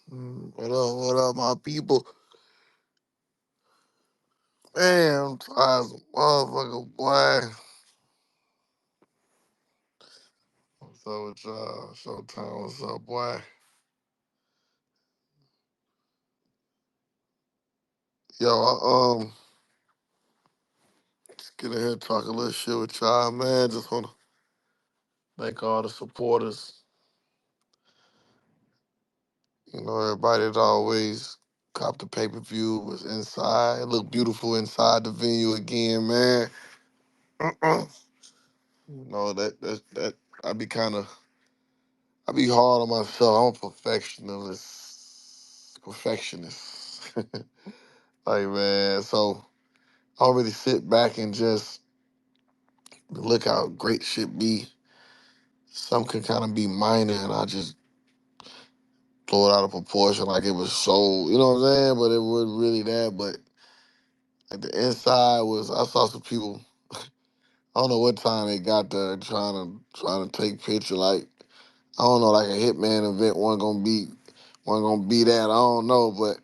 What up, my people? Man, I'm tired as a motherfucker, boy. What's up with y'all? Showtime, what's up, boy? Yo, just get in here and talk a little shit with y'all, man. Just wanna thank all the supporters. You know, everybody that always copped the pay-per-view was inside. It looked beautiful inside the venue again, man. You know, that I be I be hard on myself. I'm a perfectionist. Like, man, so I don't really sit back and just look how great shit be. Some can kind of be minor, and I just blow it out of proportion like it was so, you know what I'm saying? But it wasn't really that. But like the inside was, I saw some people. I don't know what time they got there trying to take picture. Like I don't know, like a Hitman event wasn't gonna be that. I don't know, but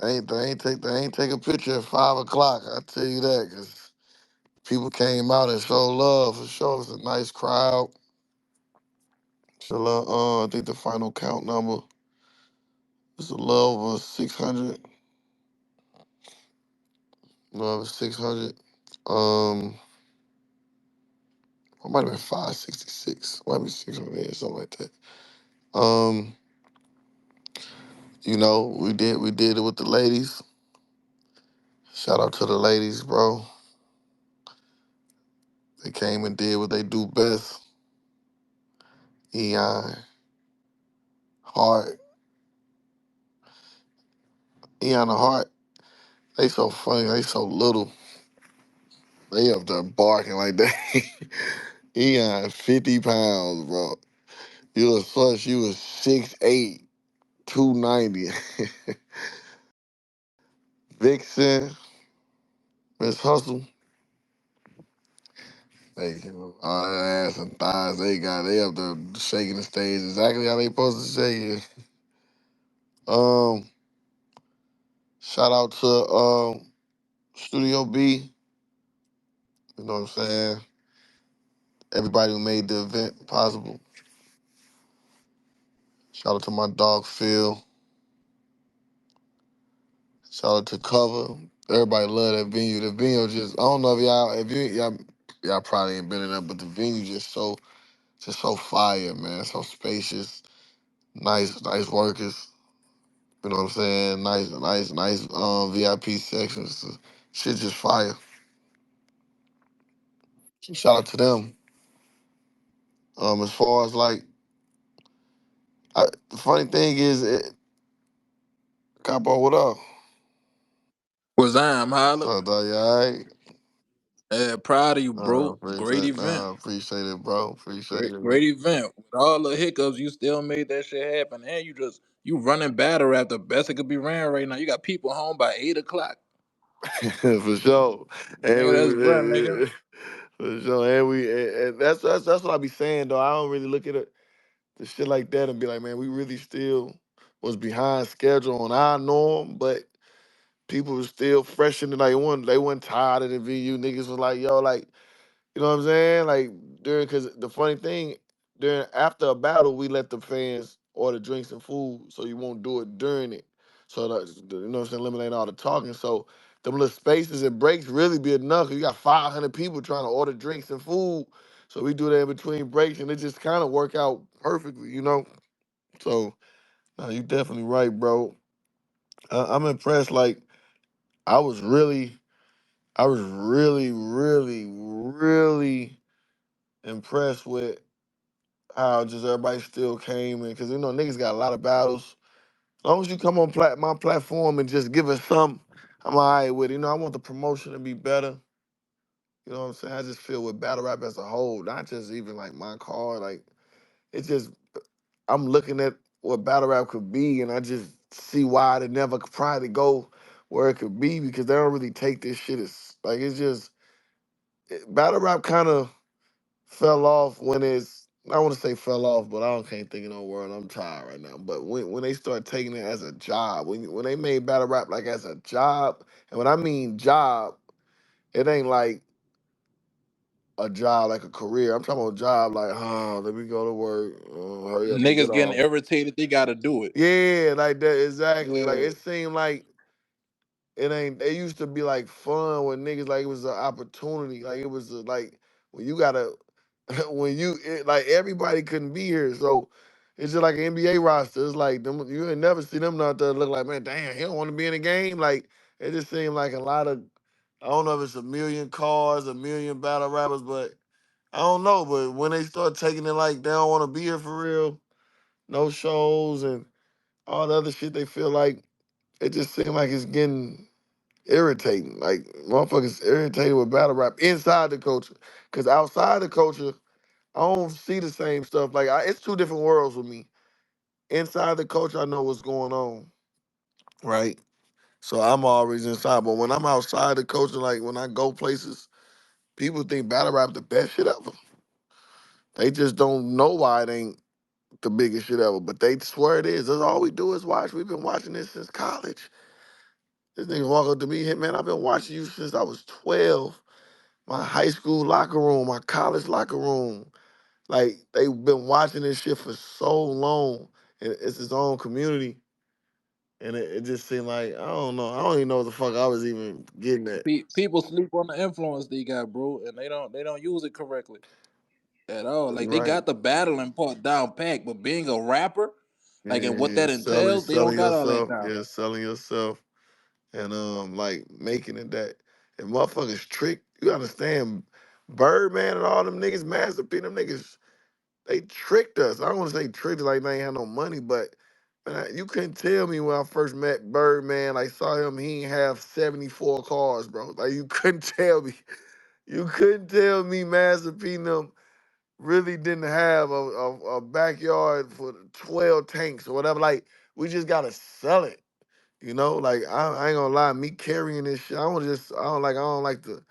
they ain't take a picture at 5 o'clock. I tell you that, cause people came out and showed love for sure. It's a nice crowd. I think the final count number is a little over 600. A little over 600. It might have been 566. Might be 600 or something like that. Um, we did it with the ladies. Shout out to the ladies, bro. They came and did what they do best. Eon, Heart, Eon and Heart. They so funny. They so little. They up there barking like that. Eon, 50 pounds, bro. You was plus, you was 6'8", 290. Vixen, Miss Hustle. All that ass and thighs they up there shaking the stage exactly how they supposed to shake it. Um, Shout out to Studio B. You know what I'm saying? Everybody who made the event possible. Shout out to my dog Phil. Shout out to Cover. Everybody love that venue. The venue just I don't know if y'all probably ain't been in there, but the venue just so fire, man. So spacious, nice workers. You know what I'm saying? Nice VIP sections. Shit just fire. Shout out to them. As far as like the funny thing is Capo, what up? Was I'm Holla. So dog, you alright? Proud of you, bro. Great event. Appreciate it, bro. Appreciate Great, it. great event. With all the hiccups, you still made that shit happen. And you running battle rap the best it could be ran right now. You got people home by 8 o'clock. For sure. And Nigga, that's bread, nigga. for sure. And that's what I be saying though. I don't really look at the shit like that and be like, man, we really still was behind schedule on our norm, but people was still fresh in the like they wasn't tired of the VU. Niggas was like, yo, like, you know what I'm saying? Like cause the funny thing, after a battle, we let the fans order drinks and food, so you won't do it during it. So you know what I'm saying, eliminate all the talking. So them little spaces and breaks really be enough. 'Cause you got 500 people trying to order drinks and food. So we do that in between breaks and it just kind of work out perfectly, you know? So you definitely right, bro. I'm impressed. Like I was really, I was really impressed with how just everybody still came in because niggas got a lot of battles. As long as you come on my platform and just give us some, I'm alright with it. I want the promotion to be better. You know what I'm saying? I just feel with battle rap as a whole, not just even like my card. Like it's just I'm looking at what battle rap could be, and I just see why they never could probably go where it could be because they don't really take this shit as like it's just battle rap kind of fell off when it's I want to say fell off, but I don't can't think of no word. I'm tired right now. But when they start taking it as a job, when they made battle rap like as a job, and when I mean job, it ain't like a job like a career. I'm talking about a job like, let me go to work, hurry up and get Niggas getting off. irritated, they gotta do it. Yeah, like that exactly. Like Yeah. it seemed like it ain't. It used to be like fun with niggas. Like it was an opportunity. Like it was like when you gotta like everybody couldn't be here. So it's just like an NBA roster. It's like them. You ain't never see them out there look like, man, damn, he don't want to be in the game. Like it just seemed like a lot of. I don't know if it's a million cars, a million battle rappers, but I don't know. But when they start taking it like they don't want to be here for real, no shows and all the other shit, they feel like it just seemed like it's getting irritating. Like motherfuckers irritated with battle rap inside the culture. Cause outside the culture, I don't see the same stuff. Like it's two different worlds with me. Inside the culture, I know what's going on, right? So I'm always inside. But when I'm outside the culture, like when I go places, people think battle rap the best shit ever. They just don't know why it ain't the biggest shit ever. But they swear it is. That's all we do is watch. We've been watching this since college. This nigga walk up to me, "Hey man, I've been watching you since I was 12. My high school locker room, my college locker room. Like they've been watching this shit for so long, and it's its own community. And it just seemed like I don't know. I don't even know what the fuck I was even getting at. People sleep on the influence they got, bro, and they don't use it correctly at all. Like they Right? got the battling part down pat, but being a rapper, like Yeah, and what yeah. that Selling, entails, they don't selling got all that yourself. down. Yeah, selling yourself, and like making it that if motherfuckers trick, you understand. Birdman and all them niggas, Master P, them niggas. They tricked us. I don't want to say tricked us like they ain't had no money, but man, you couldn't tell me when I first met Birdman. I saw him, he ain't have 74 cars, bro. Like you couldn't tell me. You couldn't tell me Master P and them really didn't have a backyard for 12 tanks or whatever. Like we just gotta sell it. You know, like I ain't gonna lie, me carrying this shit. I don't like to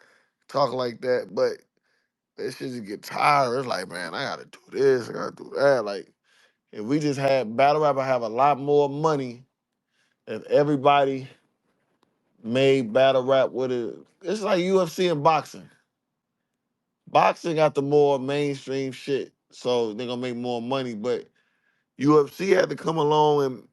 talk like that, but that shit just get tired. It's like, man, I gotta do this, I gotta do that. Like, if we just had battle rap, I have a lot more money. If everybody made battle rap with it, it's like UFC and boxing. Boxing got the more mainstream shit, so they're gonna make more money. But UFC had to come along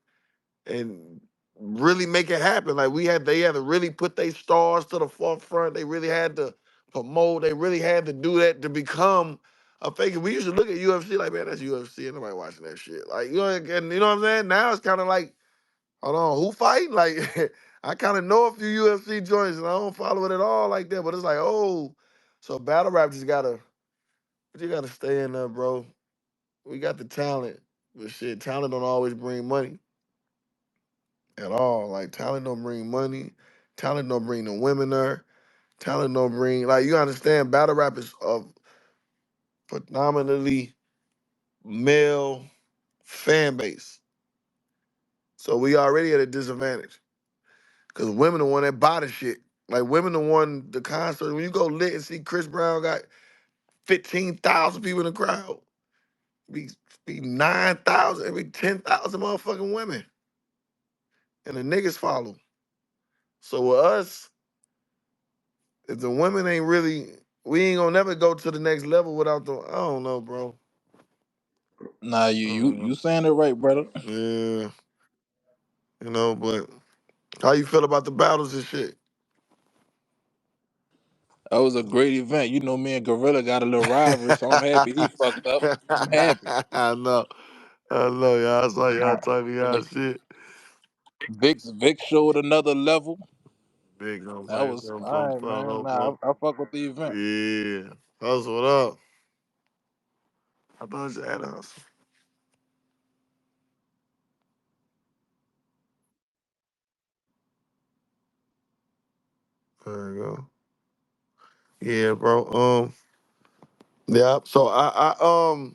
and really make it happen. Like they had to really put their stars to the forefront. They really had to promote. They really had to do that to become a fake. We used to look at UFC like, man, that's UFC. Ain't nobody watching that shit. Like, and you know what I'm saying? Now it's kind of like, hold on, who fighting? Like, I kind of know a few UFC joints and I don't follow it at all like that. But it's like, oh, so battle rap you gotta stay in there, bro. We got the talent, but shit, talent don't always bring money at all. Like talent don't bring money. Talent don't bring the women there. Talent don't bring like you understand. Battle rap is a predominantly male fan base, so we already at a disadvantage because women the one that buy the shit. Like women the one the concert when you go lit and see Chris Brown got 15,000 people in the crowd. Be 9,000 every 10,000 motherfucking women, and the niggas follow. So with us, if the women ain't really, we ain't gonna never go to the next level without the. I don't know, bro. Nah, you I you don't you know. saying it right, brother. Yeah, but how you feel about the battles and shit? That was a great event. You know, me and Gorilla got a little rivalry, so I'm happy he fucked up. I'm happy. I know, I know, y'all. I saw y'all Nah, talking and y'all shit. Vic showed another level. Big gonna That fight was some all right, man. fellow, Nah, bro. I fuck with the event. Yeah, that's what up. I thought you had us. There you go. Yeah, bro. Yeah. So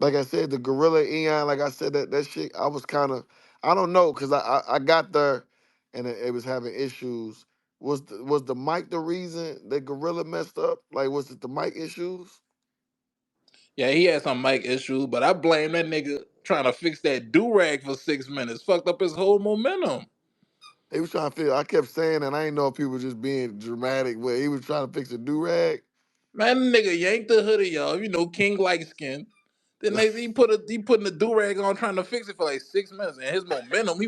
like I said, the Gorilla Eon, like I said, that shit, I was kind of, I don't know, cause I got there, and it was having issues. Was the mic the reason that Gorilla messed up? Like, was it the mic issues? Yeah, he had some mic issues, but I blame that nigga trying to fix that do rag for 6 minutes. Fucked up his whole momentum. He was trying to fix. I kept saying, and I ain't know if people just being dramatic, but he was trying to fix a do rag. Man, that nigga yanked the hoodie, y'all. You know, King light skin. Then he putting the do rag on trying to fix it for like 6 minutes, and his momentum he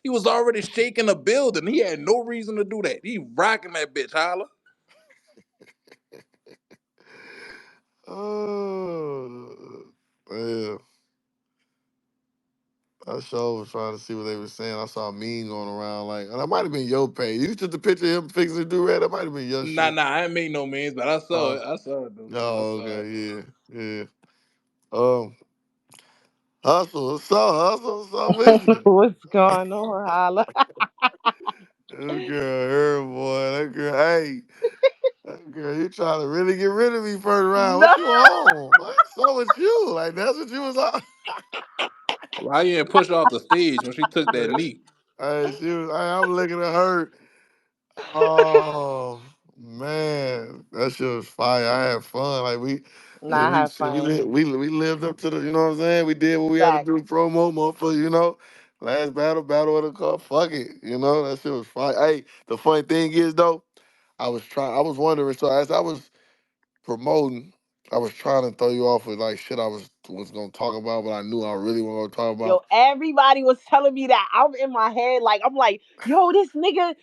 was already shaking the building. He had no reason to do that. He rocking that bitch, holla. Oh, yeah. I sure was trying to see what they were saying. I saw a meme going around like, and that might have been your page. You took the picture of him fixing the do rag. That might have been your Nah, shit. nah, I ain't make no means, but I saw Uh, it. I saw it though. I oh, saw okay, it. yeah, yeah. Um, hustle, what's up, hustle, what's up with you? What's going on, Holla? That girl, her boy, that girl, hey, that girl, you trying to really get rid of me first round? No. What you on? What's up with you? Like that's what you was on. Why you didn't push her off the stage when she took that knee? Hey, I'm looking at her. Oh man, that shit was fire. I had fun. Like Nah, I have fun. we lived up to the. You know what I'm saying? We did what we had to Fact. do. Promo, motherfucker. You know, last battle of the car. Fuck it. You know that shit was fire. Hey, the funny thing is though, I was wondering. So as I was promoting, I was trying to throw you off with like shit was gonna talk about, but I knew I really wasn't gonna talk Yo, about. everybody was telling me that. I'm in my head, like, I'm like, yo, this nigga,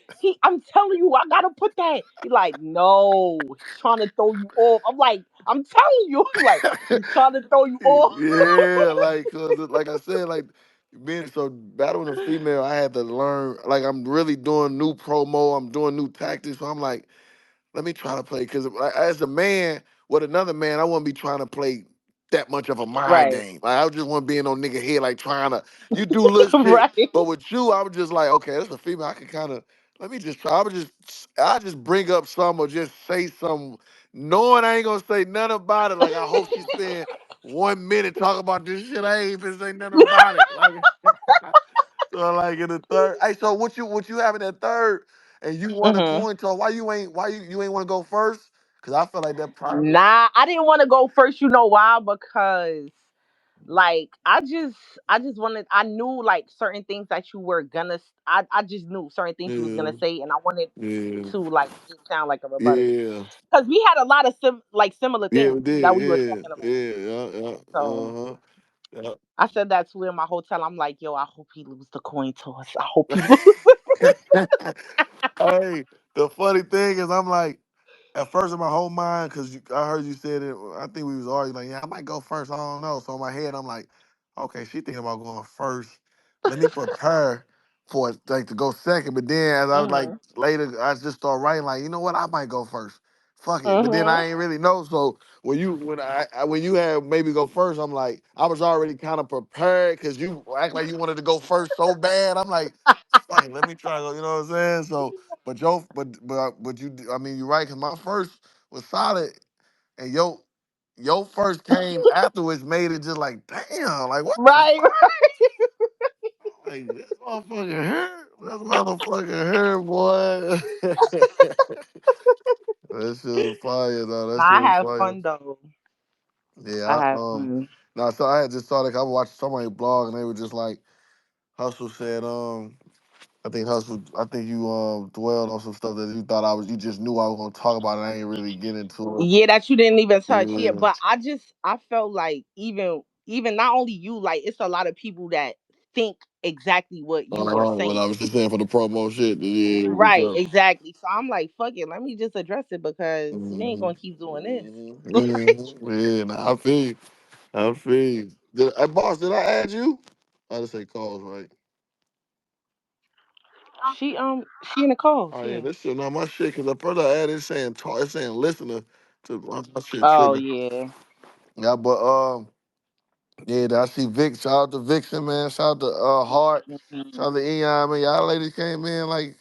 I'm telling you, I gotta put that. He like, no, he's trying to throw you off. I'm like, I'm telling you, like, he's trying to throw you off. Yeah, like, cause like I said, like being so battling a female, I had to learn. Like, I'm really doing new promo. I'm doing new tactics. So I'm like, let me try to play because as a man with another man, I wouldn't be trying to play that much of a mind Right, game. Like I just want to be in no nigga head like trying to you do little shit. right, But with you, I was just like, okay, that's a female. I can kind of let me just try. I just bring up some or just say something, knowing I ain't gonna say nothing about it. Like I hope she spend 1 minute talking about this shit. I ain't even say nothing about it. Like so like in the third. Hey, so what you have in that third? And you won a hmm coin toss. Why you ain't want to go first? Cause I feel like that probably. Nah, I didn't want to go first. You know why? Because like I just wanted, I knew like certain things that you were gonna I just knew certain things you was Yeah, gonna say, and I wanted yeah, to like just sound like a rebuttal yeah, because we had a lot of similar yeah. We things that we were did. talking about. Yeah, yeah, yeah. So Uh huh. I said that to him in my hotel. I'm like, yo, I hope he lose the coin toss. I hope he lose. Yeah. Hey, the funny thing is, I'm like, at first in my whole mind, because I heard you said it. I think we was arguing like, yeah, I might go first. I don't know. So in my head, I'm like, okay, she thinking about going first. Let me prepare for it, like to go second. But then as I was like Mhm. later, I just start writing like, you know what, I might go first. Fuck it. But then Mhm. I ain't really know. So when you had maybe go first, I'm like, I was already kind of prepared because you act like you wanted to go first so bad. I'm like, fuck it, let me try to go. You know what I'm saying? So. But you, I mean, you're right. Cause my first was solid, and your first came afterwards made it just like, damn, like what the Right. fuck? Like this motherfucker here, this motherfucker here, boy. That shit was fire, though. That shit I was have fire. fun though. I Yeah, have fun. no, so I had just saw that. I was watching somebody blog, and they were just like, Hustle said, I think you dwelled on some stuff that you thought you just knew I was gonna talk about, and I ain't really get into Yeah, that you didn't even it. touch. Yeah, Yeah. but I felt like even not only you, like it's a lot of people that think exactly what you were Well, saying. I was just saying for the promo shit. Yeah, for Right, sure. exactly. So I'm like, fuck it, let me just address it because we ain't Mm-hmm. gonna keep doing this. Mm-hmm. Yeah, nah, I feel you. I feel you. Hey, boss, did I add you? I just say calls, right? She in the calls, Oh yeah, yeah. this shit not my shit. Cause the further I add, it's saying talk, it's saying listener to my shit Oh tripping. yeah. Yeah, but yeah, I see Vic. Shout out to Vixen, man. Shout out to Hart. Mhm. Shout out to Eon, man. Y'all ladies came in like,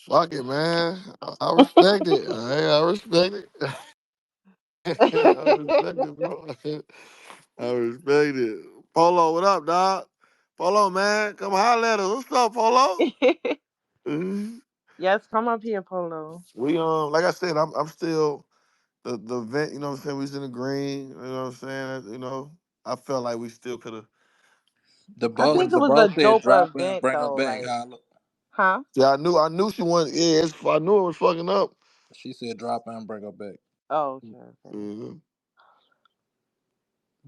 fuck it, man. I respect it. I respect it. I respect it, bro. I respect it. Polo, what up, dog? Polo, man. Come holler at us. What's up, Polo? Mhm. Yes, come up here, Polo. We like I said, I'm still the event. You know what I'm saying? We was in the green. You know what I'm saying? I felt like we still could have. The I boss, think it the was a boss said, dope "Drop her and event bring her though. back, Like, Holla." huh? Yeah, I knew she wanted. Yeah, I knew it was fucking up. She said, "Drop her and bring her back." Oh, okay, okay. Mhm.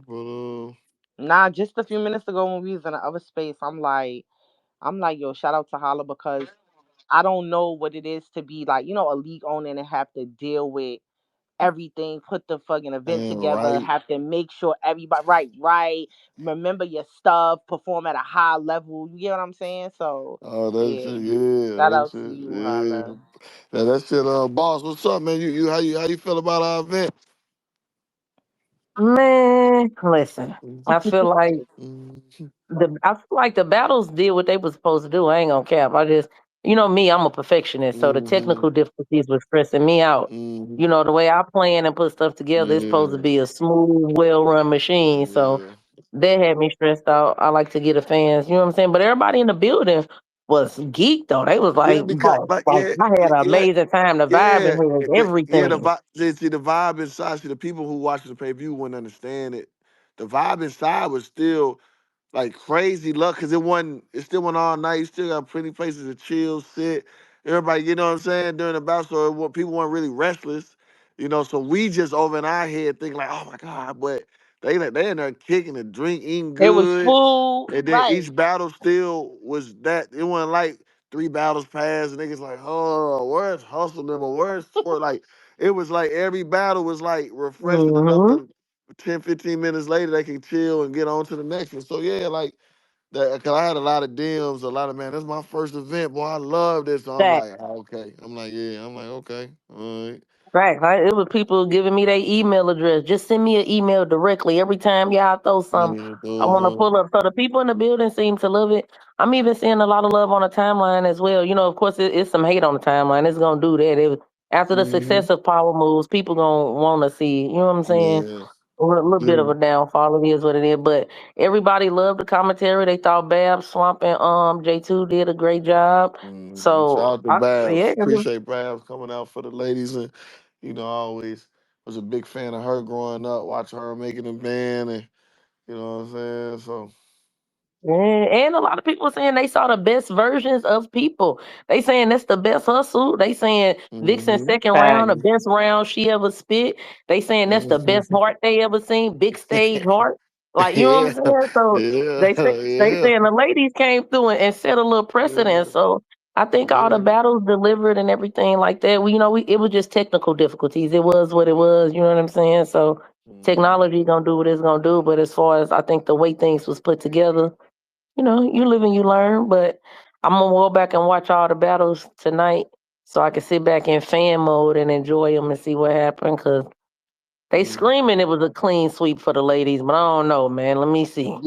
But Nah, just a few minutes ago when we was in the other space, I'm like, yo, shout out to Holla because I don't know what it is to be like, a league owner and have to deal with everything, put the fucking event and together, right. have to make sure everybody right, remember your stuff, perform at a high level. You get what I'm saying? So Oh, that yeah, shit. Yeah, shout that out to shit. you, Yeah. Holla. Now that shit. Boss, what's up, man? How you feel about our event? Man, listen. I feel like Mhm. the battles did what they were supposed to do. I ain't gonna cap. Me, I'm a perfectionist, so the Mhm. technical difficulties were stressing me out. Mhm. The way I plan and put stuff together, it's supposed to Yeah. be a smooth, well-run machine. So Yeah. that had me stressed out. I like to get the fans, you know what I'm saying? But everybody in the building was geeked though. They was Yeah, like, because like I had an yeah, amazing time. The vibe in yeah, here was yeah. The everything. vibe, see the vibe inside. See the people who watch the pay per view wouldn't understand it. The vibe inside was still like crazy luck because it still went all night. You still got plenty places to chill, sit. Everybody, you know what I'm saying, during the battle. So people weren't really restless, so we just over in our head thinking like, oh my God, but they in there kicking and drink, eating It was good. food, And then right? each battle still was that it wasn't like three battles passed and niggas like, oh, where's hustle them or where's sport? Like it was like every battle was like refreshing enough Hmm. to 10, 15 minutes later, they can chill and get on to the next one. So yeah, like that, cause I had a lot of DMs, a lot of man. This is my first event, boy. I love this. So I'm like, oh, okay. I'm like, yeah. I'm like, okay, all right. Right. It was people giving me their email address. Just send me an email directly every time y'all throw something. Yeah, I want to uh-huh. pull up. So the people in the building seem to love it. I'm even seeing a lot of love on the timeline as well. Of course, it's some hate on the timeline. It's gonna do that. After the Hmm. success of power moves, people gonna want to see. You know what I'm saying? Yeah, A little bit of yeah. a downfall. It is what it is. But everybody loved the commentary. They thought Bab Swamp and J2 did a great job. Shout So out to Babs. yeah. Appreciate Babs coming out for the ladies, and I always was a big fan of her growing up, watching her making the band, and you know what I'm saying. So. Yeah, and a lot of people saying they saw the best versions of people. They saying that's the best hustle. They saying Vixen Hmm. second round, the Facts. best round she ever spit. They saying that's the best heart they ever seen, big stage heart. Like you know what I'm Yeah, saying? So yeah, they yeah, saying the ladies came through and set a little precedent. yeah, So I think all the yeah. battles delivered and everything like that. It was just technical difficulties. It was what it was. You know what I'm saying? So Mhm. technology gonna do what it's gonna do. But as far as I think the way things was put together, you live and you learn, but I'm gonna go back and watch all the battles tonight so I can sit back in fan mode and enjoy them and see what happened. Cause they Mhm. screaming it was a clean sweep for the ladies, but I don't know, man. Let me see.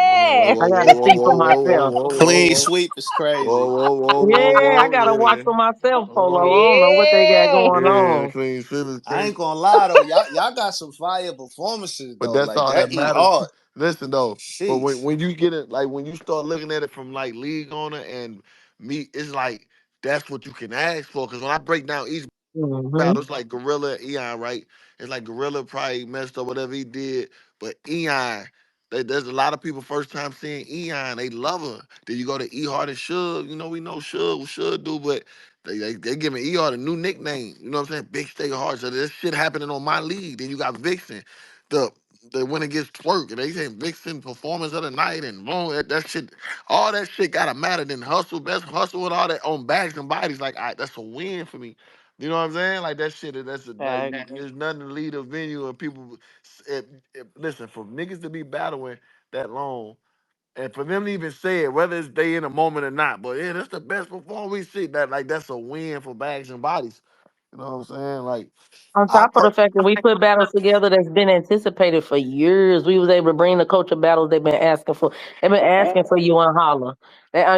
I'm like, whoa, Yeah. I whoa, gotta whoa, see for whoa, whoa, whoa, myself. whoa, whoa, Clean whoa, sweep is whoa, crazy. whoa, whoa, whoa, Yeah, I whoa, gotta watch yeah. for myself, Polo. I don't know what they got Yeah. going Yeah, on. clean shit is I crazy. ain't gonna lie though, y'all got some fire performances But though. that's Like all that that eat matters. hard. Listen though, but when Sheesh. when you get it, like when you start looking at it from like league owner and me, it's like that's what you can ask for. Because when I break down each Hmm. battle, it's like Gorilla and Eon, right? It's like Gorilla probably messed up whatever he did, but Eon, there's a lot of people first time seeing Eon, they love her. Then you go to E Hard and Suge, we know Suge, what Suge do, but they giving E Hard a new nickname. You know what I'm saying? Big Stay Hard. So this shit happening on my league. Then you got Vixen, the the when it gets twerk, and they saying Vixen performance of the night, and boom, that shit, all that shit gotta matter. Then hustle, best hustle, and all that on bags and bodies. Like, that's a win for me. You know what I'm saying? Like that shit. Like Facts. there's nothing to lead a venue and people. Listen, for niggas to be battling that long, and for them to even say it, whether it's they in a moment or not, but yeah, that's the best performance we see. That's a win for bags and bodies. You know what I'm saying? Like On I top of the per- fact that we put battles together that's been anticipated for years, we was able to bring the culture battles they've been asking for. They've been asking for you and Holla,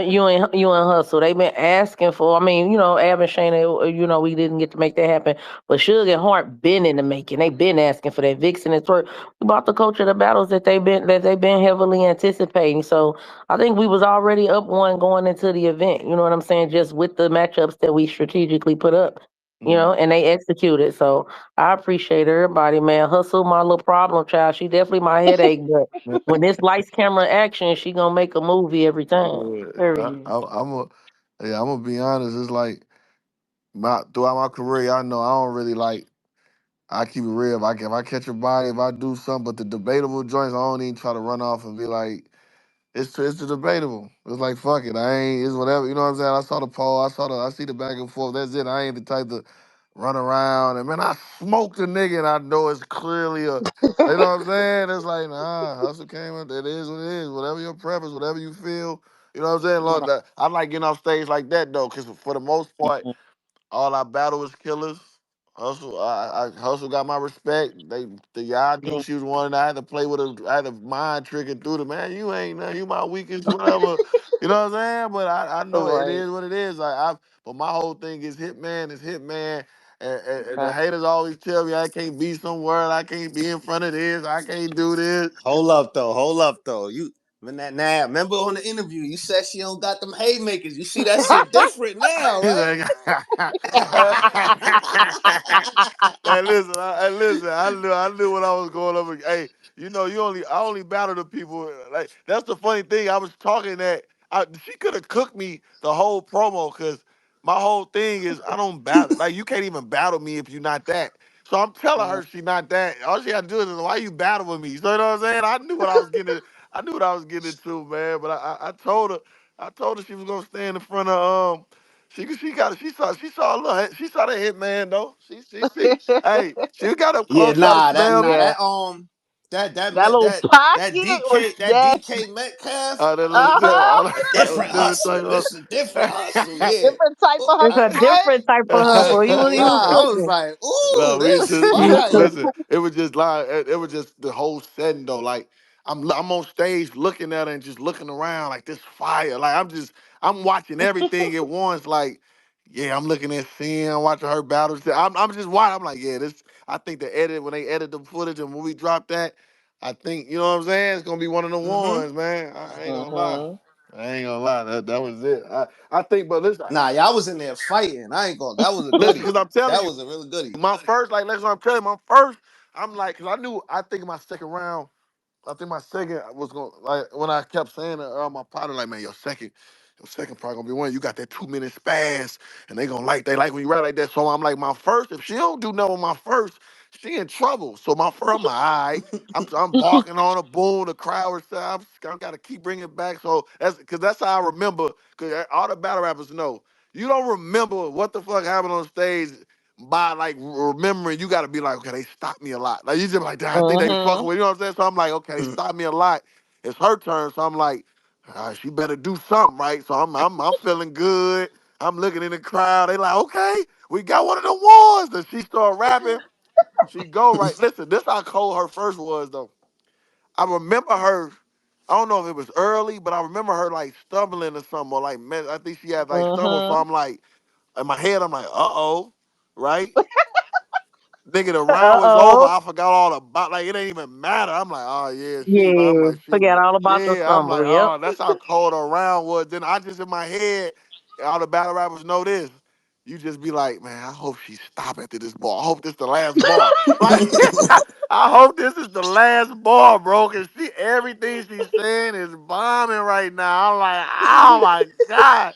you and Hustle. They've been asking for. I mean, Ab and Shayna. We didn't get to make that happen, but Suge and Hart been in the making. They've been asking for that. Vixen and Twerk. We brought the culture the battles that they've been heavily anticipating. So I think we was already up one going into the event. You know what I'm saying? Just with the matchups that we strategically put up. you know, Mm. and they executed. So I appreciate everybody, man. Hustle, my little problem child. She definitely my headache, but Man, when this lights, camera, action, she gonna make a movie every time. yeah, Period. I'm a, yeah, I'm gonna be honest. It's like throughout my career, I know I don't really like. I keep it real. If I catch a body, if I do something, but the debatable joints, I don't even try to run off and be like, it's the debatable. It's like fuck it. I ain't. It's whatever. You know what I'm saying? I saw the poll. I see the back and forth. That's it. I ain't the type to run around and man, I smoked a nigga and I know it's clearly a. You know what I'm saying? It's like nah. Hustle came up. It is what it is. Whatever your preference, whatever you feel. You know what I'm saying? Lord, I like getting off stage like that though, because for the most part. All I battle was killers. Hustle, Hustle got my respect. I knew she was one. I had to play with her. I had to mind trick it through the man. You ain't nothing. You my weakest, whatever. You know what I'm saying? But I know it Right. is what it is. But my whole thing is Hitman is Hitman. And the Right. haters always tell me I can't be somewhere. I can't be in front of this. I can't do this. Hold up though. Hold up though. You when that now remember on the interview you said she don't got them haymakers. You see that shit different now, He's right? like, hey, listen, listen. I knew what I was going up against. Hey, I only battle the people. Like that's the funny thing. I was talking that she could have cooked me the whole promo because my whole thing is I don't battle. Like you can't even battle me if you're not that. So I'm telling her she not that. All she got to do is why you battle with me. So you know what I'm saying? I knew what I was getting. I knew what I was getting into, man. But I told her. I told her she was gonna stand in front of she saw the Hitman though. Hey, she got Yeah, try to nah, smell me. Yeah. That little that pocket was DK that yeah. DK Metcalf, That little Uh-huh. different different hustle. type This is different hustle, yeah. Different type of It's a hustle, I, right? different type of I of hustle. ain't gonna He was lie. I was cooking. like, ooh, no, we this just listen. fire. It was just like it was just the whole setting though. Like I'm on stage looking at her and just looking around like this fire. Like I'm watching everything at once. Like yeah, I'm looking at Sin, I'm watching her battles. I'm just watching. I'm like yeah, this. I think the edit when they edit the footage and when we drop that, I think you know what I'm saying. It's gonna be one of the Mm-hmm. ones, man. I ain't gonna lie. Mm-hmm. I ain't gonna lie. That was it. I think, but Nah, y'all was in there fighting. I ain't gonna. That was a listen, goodie. because I'm telling That you. was a really goodie. My first, like, that's what I'm telling you. My first, I'm like, because I think my second round, I think my second was going to, like, when I kept saying it, my partner, like, man, your second probably going to be one. You got that 2 minute spaz, and they like when you rap like that. So I'm like, my first, if she don't do nothing with my first, she in trouble. So my first, I'm like, all right. I'm barking on a boom, the crowd was, I got to keep bringing it back. So because that's how I remember, because all the battle rappers know. You don't remember what the fuck happened on stage by like remembering, you got to be like, okay, they stopped me a lot. Like you just like, damn, I think they fucking Mm-hmm. with you know what I'm saying. So I'm like, okay, they stopped me a lot. It's her turn, so I'm like, she better do something, right? So I'm feeling good. I'm looking in the crowd. They like, okay, we got one of the ones. Then she start rapping. She go right. Listen, this how cold her first was though. I remember her. I don't know if it was early, but I remember her like stumbling or something, or like I think she had like stumbled. So Mm-hmm. I'm like, in my head, I'm like, right? Nigga, the round was over. Uh-oh. I forgot all about like it ain't even matter. I'm like, oh yeah, I'm Yeah. like, Forgot all about the yeah, I'm like, stumble. Yep. oh, that's how cold a round was. Then I just in my head, all the battle rappers know this. You just be like, man, I hope she stop after this bar. I hope this the last bar. Like, I hope this is the last bar, bro. Cause everything she's saying is bombing right now. I'm like, oh my god.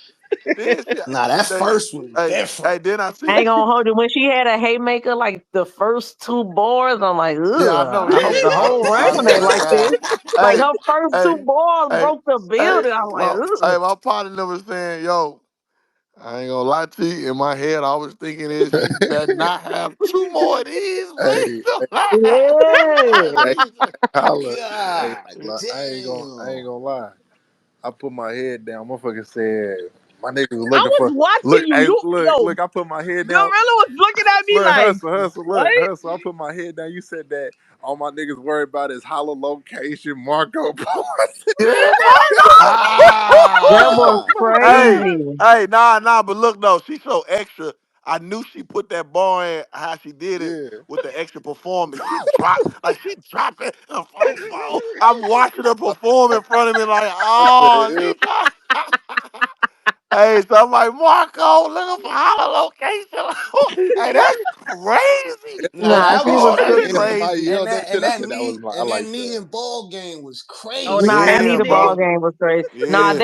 Then she, Nah, that they, first was different. then I I see. ain't gonna hold you. When she had a haymaker, like the first two bars, I'm like, Yeah, I ugh, know. I hope Yeah, the whole round ain't yeah, like man. this. Like Hey, her first two hey, bars hey, broke the hey. building. I'm like, ugh. My partner was saying, "Yo, I ain't gonna lie to you. In my head, I was thinking is she better not have two more of these. Hey, Bitch. hey, Yeah. holla. Hey, God like, I ain't damn. gonna lie. I put my head down. Motherfucker said my niggas was I looking was for. watching Look, you. hey, You look. yo, I put my head down. Gorilla was looking at me Look, like, look, what? hustle. I put my head down. You said that all my niggas worried about is holla location, Marco. Yeah, Marco. That was Ah. Hey, crazy. nah. But look, though, she's so extra. I knew she put that bar in how she did it Yeah, with the extra performance. She dropped it. I'm watching her perform in front of me like, I said oh, it she was, dropped. Hey, so I'm like, Marco, looking for holla location. Hey, that's crazy. Nah, Nah, that she was Oh, was that's Hey, crazy. somebody crazy. yelled that shit. I said that was my. I And that like knee that. and ball game was Oh, the Nah, crazy. that Yeah, need a casting. ball bro. game was crazy. Nah, Yeah.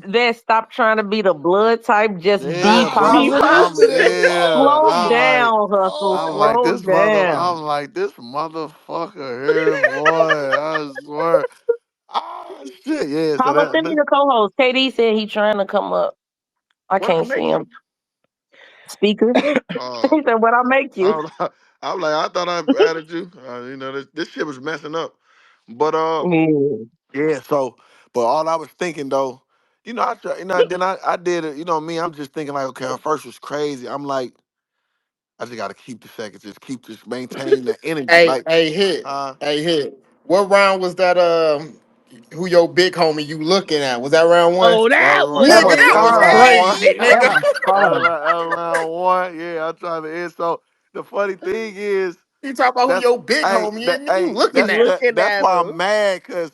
that stop trying to be the blood type. Just be Yeah, I was bro. positive. trying I'm to say, yeah. Slow oh, down, hustle. I'm like Slow oh. this mother. down. I'm like this motherfucker here, boy. I swear. Ah, shit. Yeah. So Paula, send me the co-host. KD said he trying to come up. I what I can't see make you? him. Speaker. Uh, He said, "What I make you?" I'm, I'm like I thought I added you. This shit was messing up. But Yeah. yeah. So, but all I was thinking though, I try, then I did it. Me. I'm just thinking like, okay, at first was crazy. I'm like, I just got to keep the second, just keep this, maintain the energy. Hey, Like, hey, hit. uh, Hey, hit. What round was that? Who your big homie you looking at? Was that round one? Oh, that that was was That Nigga, was that was round fun. one. crazy, crazy. That nigga. was fun. That was round one. Yeah, I tried to end. So the funny thing is, You talk about who that's your big homie is, nigga, you looking You at. looking that's at why him. I'm mad because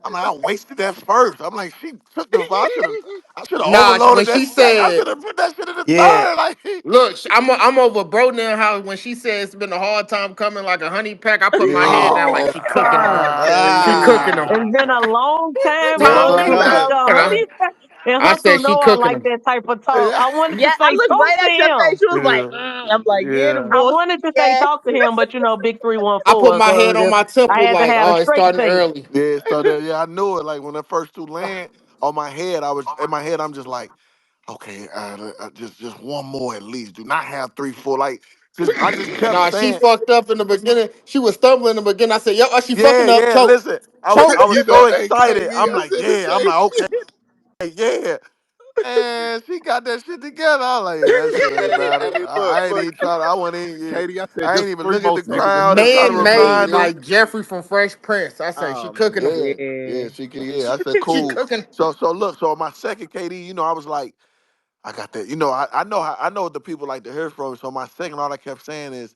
I'm like I wasted that first. I'm like she took the. I should have Nah, when overloaded that she second. I said, should have put that shit in the Yeah. third. Like, look, I'm over bro now house when she said it's been a hard time coming like a honey pack. I put my head yeah, down like Oh, she cooking them. Fun. She cooking ah. them. It's been a long time yeah, for Time us me to no, make back. a honey. And I Hustle said she know I cooking like them. that type of talk. yeah, I wanted Yeah, to I say, looked talk right to at your face. him. She was like, yeah, I'm like, yeah, the yeah. I boss. wanted to say, Yeah. talk to him, but big I put 314. my head on So my I temple had to like, have a oh, it's straight starting face. early. Yeah, so that, yeah, I knew it. Like when the first two land on my head, I was in my head. I'm just like, okay, just one more at least. Do not have three, four. Like, I just kept Nah, she saying, fucked up in the beginning. She was stumbling in the beginning. I said, yo, she yeah, fucking up. yeah. Choke. Listen, I Choke. was You so know, hey excited. KD, I'm I like, said the yeah. I'm same like, okay, shit. yeah. And she got that shit together. I'm like, yeah, that shit ain't matter. Hey, I ain't look, even trying. I wasn't even. Yeah, KD. I said I ain't just even three look at more the seconds and crowd you and would have try to Man been good. made remind them. like Jeffrey from Fresh Prince. I say, she Oh cooking them. Yeah, yeah, man. she can. Yeah, I said She cool. cooking. So look, so my second KD, I was like, I got that. I know what the people like to hear from. So my second, all I kept saying is,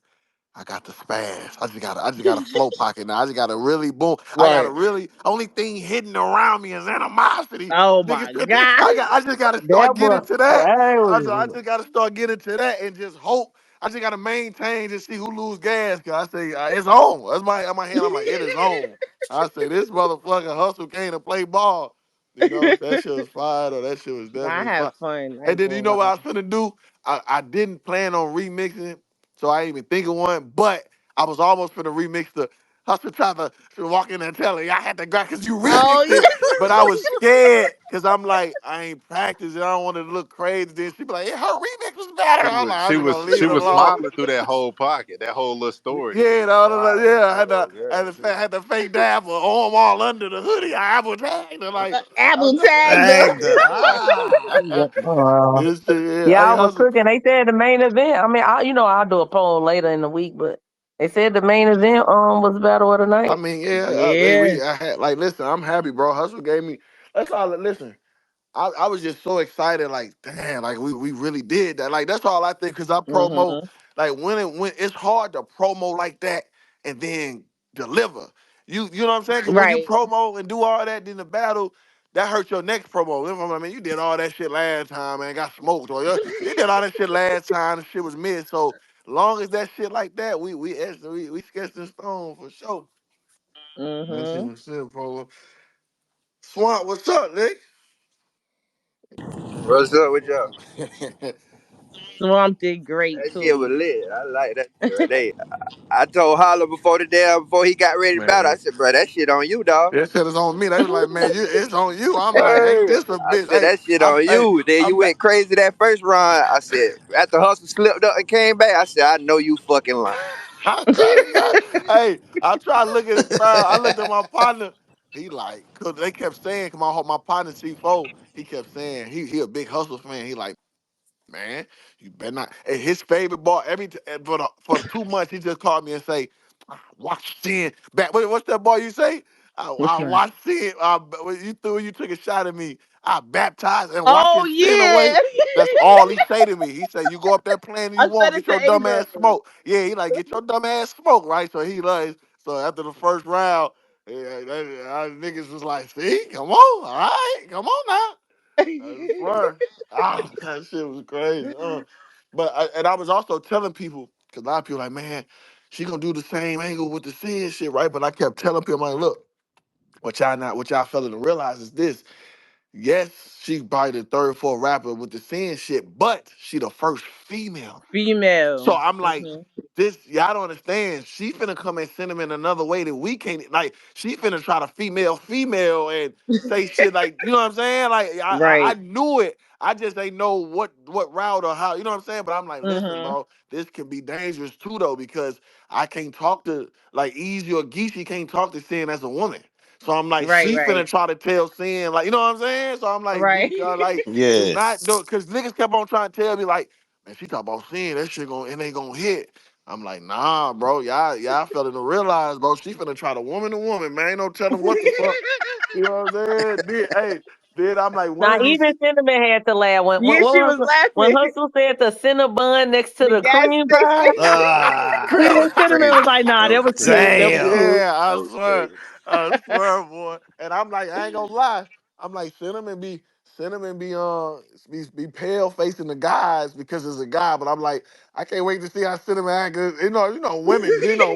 I got the spaz. I just got a flow pocket now. I just got to really boom. I got to Right. really. Only thing hidden around me is animosity, Oh nigga. my god. I just got to That start getting was to that. I crazy. just got to start getting to that and just hope. I just got to maintain to see who lose gas. Cause I say it's on. That's my hand. I'm like it is on. I say this motherfucker hustle came to play ball. So that shit was fire though. That shit was I definitely had fire. fun. I And ain't then you gonna know what lie. I was finna do? I didn't plan on remixing, so I didn't even think of one. But I was almost finna remix the Hustle tried to walk in there and tell her, I had to grab because you Oh remixed it. yeah. But I was scared because I'm like, I ain't practiced. I don't want it to look crazy. Then she be like, yeah, her remix was better. I'm like, I'm just gonna leave She it was alone. smiling through that whole pocket, that whole little story. She Yeah, was no, no, no, smiling. yeah. I That had to, was I had good to, too. had to fake dab her arm all under the hoodie. I apple tagged her like, I'm Apple just, tagged her. Tagged her. Ah. Yeah. Uh, this shit, yeah, yeah, I I was hustle. cooking. They said the main event. I mean, I'll do a poll later in the week, but they said the main event was battle of the I night. mean, yeah, Yeah. I had like, listen, I'm happy, bro. Hustle gave me. That's all. Listen, I was just so excited, like, damn, like we really did that. Like that's all I think, cause I promo, Mhm. like when it's hard to promo like that and then deliver. You know what I'm saying? Cause when you Right. promo and do all that in the battle, that hurts your next promo. I mean, you did all that shit last time and got smoked, or you did all that shit last time and shit was missed. So long as that shit like that, we sketched in stone for sure. That shit Mhm. was simple. Swamp, what's up, Nick? What's up with y'all? Swamp did great That shit was too. lit. I like that shit right there. I told Holla before he got ready to battle. I Man. said, bro, that shit on you, dog. That shit is on me. They was like, man, it's on you. I'm like, ain't Hey, this a I bitch? said that shit on Hey, you. Then you I'm back. went crazy that first round. I said after Hustle slipped up and came back, I said I know you fucking lying. I tried to go. Hey, I tried to look at the crowd. I looked at my partner. He like, cause they kept saying, come on, my partner C4, he kept saying, he a big hustle fan. He like, man, you better not. And his favorite ball for the 2 months, he just called me and say, watch sin back. What's that ball you say? Which I one? watched sin. When you took a shot at me. I baptized and Oh washing sin away. yeah. That's all he say to me. He say, you go up there playing and you I said won't the get your same dumb ass thing. smoke. Yeah, he like, get your dumb ass smoke, right? So he like, so after the first round, niggas was like, see, come on, all right, come on now. I swear. Ah, that shit was crazy. And I was also telling people, because a lot of people like, man, she gonna do the same angle with the sin shit, right? But I kept telling people, like, look, what y'all failing to realize is this. Yes, she probably the third, fourth rapper with the sin shit, but she the first female. So Female. I'm like, Hmm. this y'all don't understand. She finna come and send him in another way that we can't. Like, she finna try to female and say shit like, you know what I'm saying? Like, I Right. knew it. I just ain't know what route or how. You know what I'm saying? But I'm like, listen, Hmm. bro, this can be dangerous too though because I can't talk to like Easy or Geeshy can't talk to Sin as a woman. So I'm like, Right. she finna Right. try to tell Sin like, you know what I'm saying? So I'm like, Right. like, do Yeah. not do because niggas kept on trying to tell me like. Man, she talk about seeing that shit going, it ain't gonna hit. I'm like, nah, bro, y'all fella to realize, bro, she finna try to woman, man. Ain't no telling what the fuck. You know what I'm saying? Then I'm like, one Now of these, even Cinnamon had to laugh when Yeah, what she was was when laughing. Hustle said the Cinnabon next to The the gas cream pie. station. Ah, that Even was Cinnamon crazy. was like, "Nah, That that was was crazy. cute. That was Yeah. cute." yeah, That was crazy. I swear, boy. And I'm like, I ain't gonna lie. I'm like, cinnamon be pale facing the guys because it's a guy, but I'm like, I can't wait to see how cinnamon act. 'Cause, women,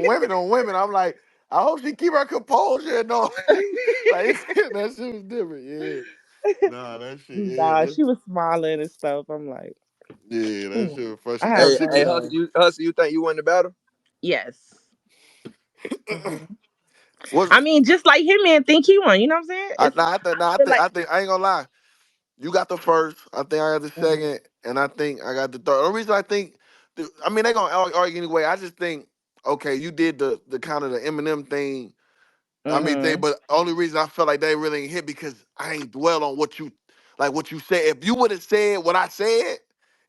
women on women. I'm like, I hope she keep her composure and no, like that shit was different. Yeah, nah, that shit, Nah, yeah, she was smiling and stuff. I'm like, that "Ooh, shit was fresh. I She have told Hey, she hey, be, fun Hustle, though." you think you won the battle? Yes. Hmm. was I mean, just like him, man, think he won. You know what I'm saying? I, It's. nah, I, th- I nah, feel like. I think I ain't gonna lie. You got the first. I think I got the Hmm. second, and I think I got the third. The reason I think, I mean, they gonna argue anyway. I just think, okay, you did the kind of the Eminem thing. I mean, Hmm. but only reason I felt like they really ain't hit because I ain't dwell on what you said. If you would have said what I said,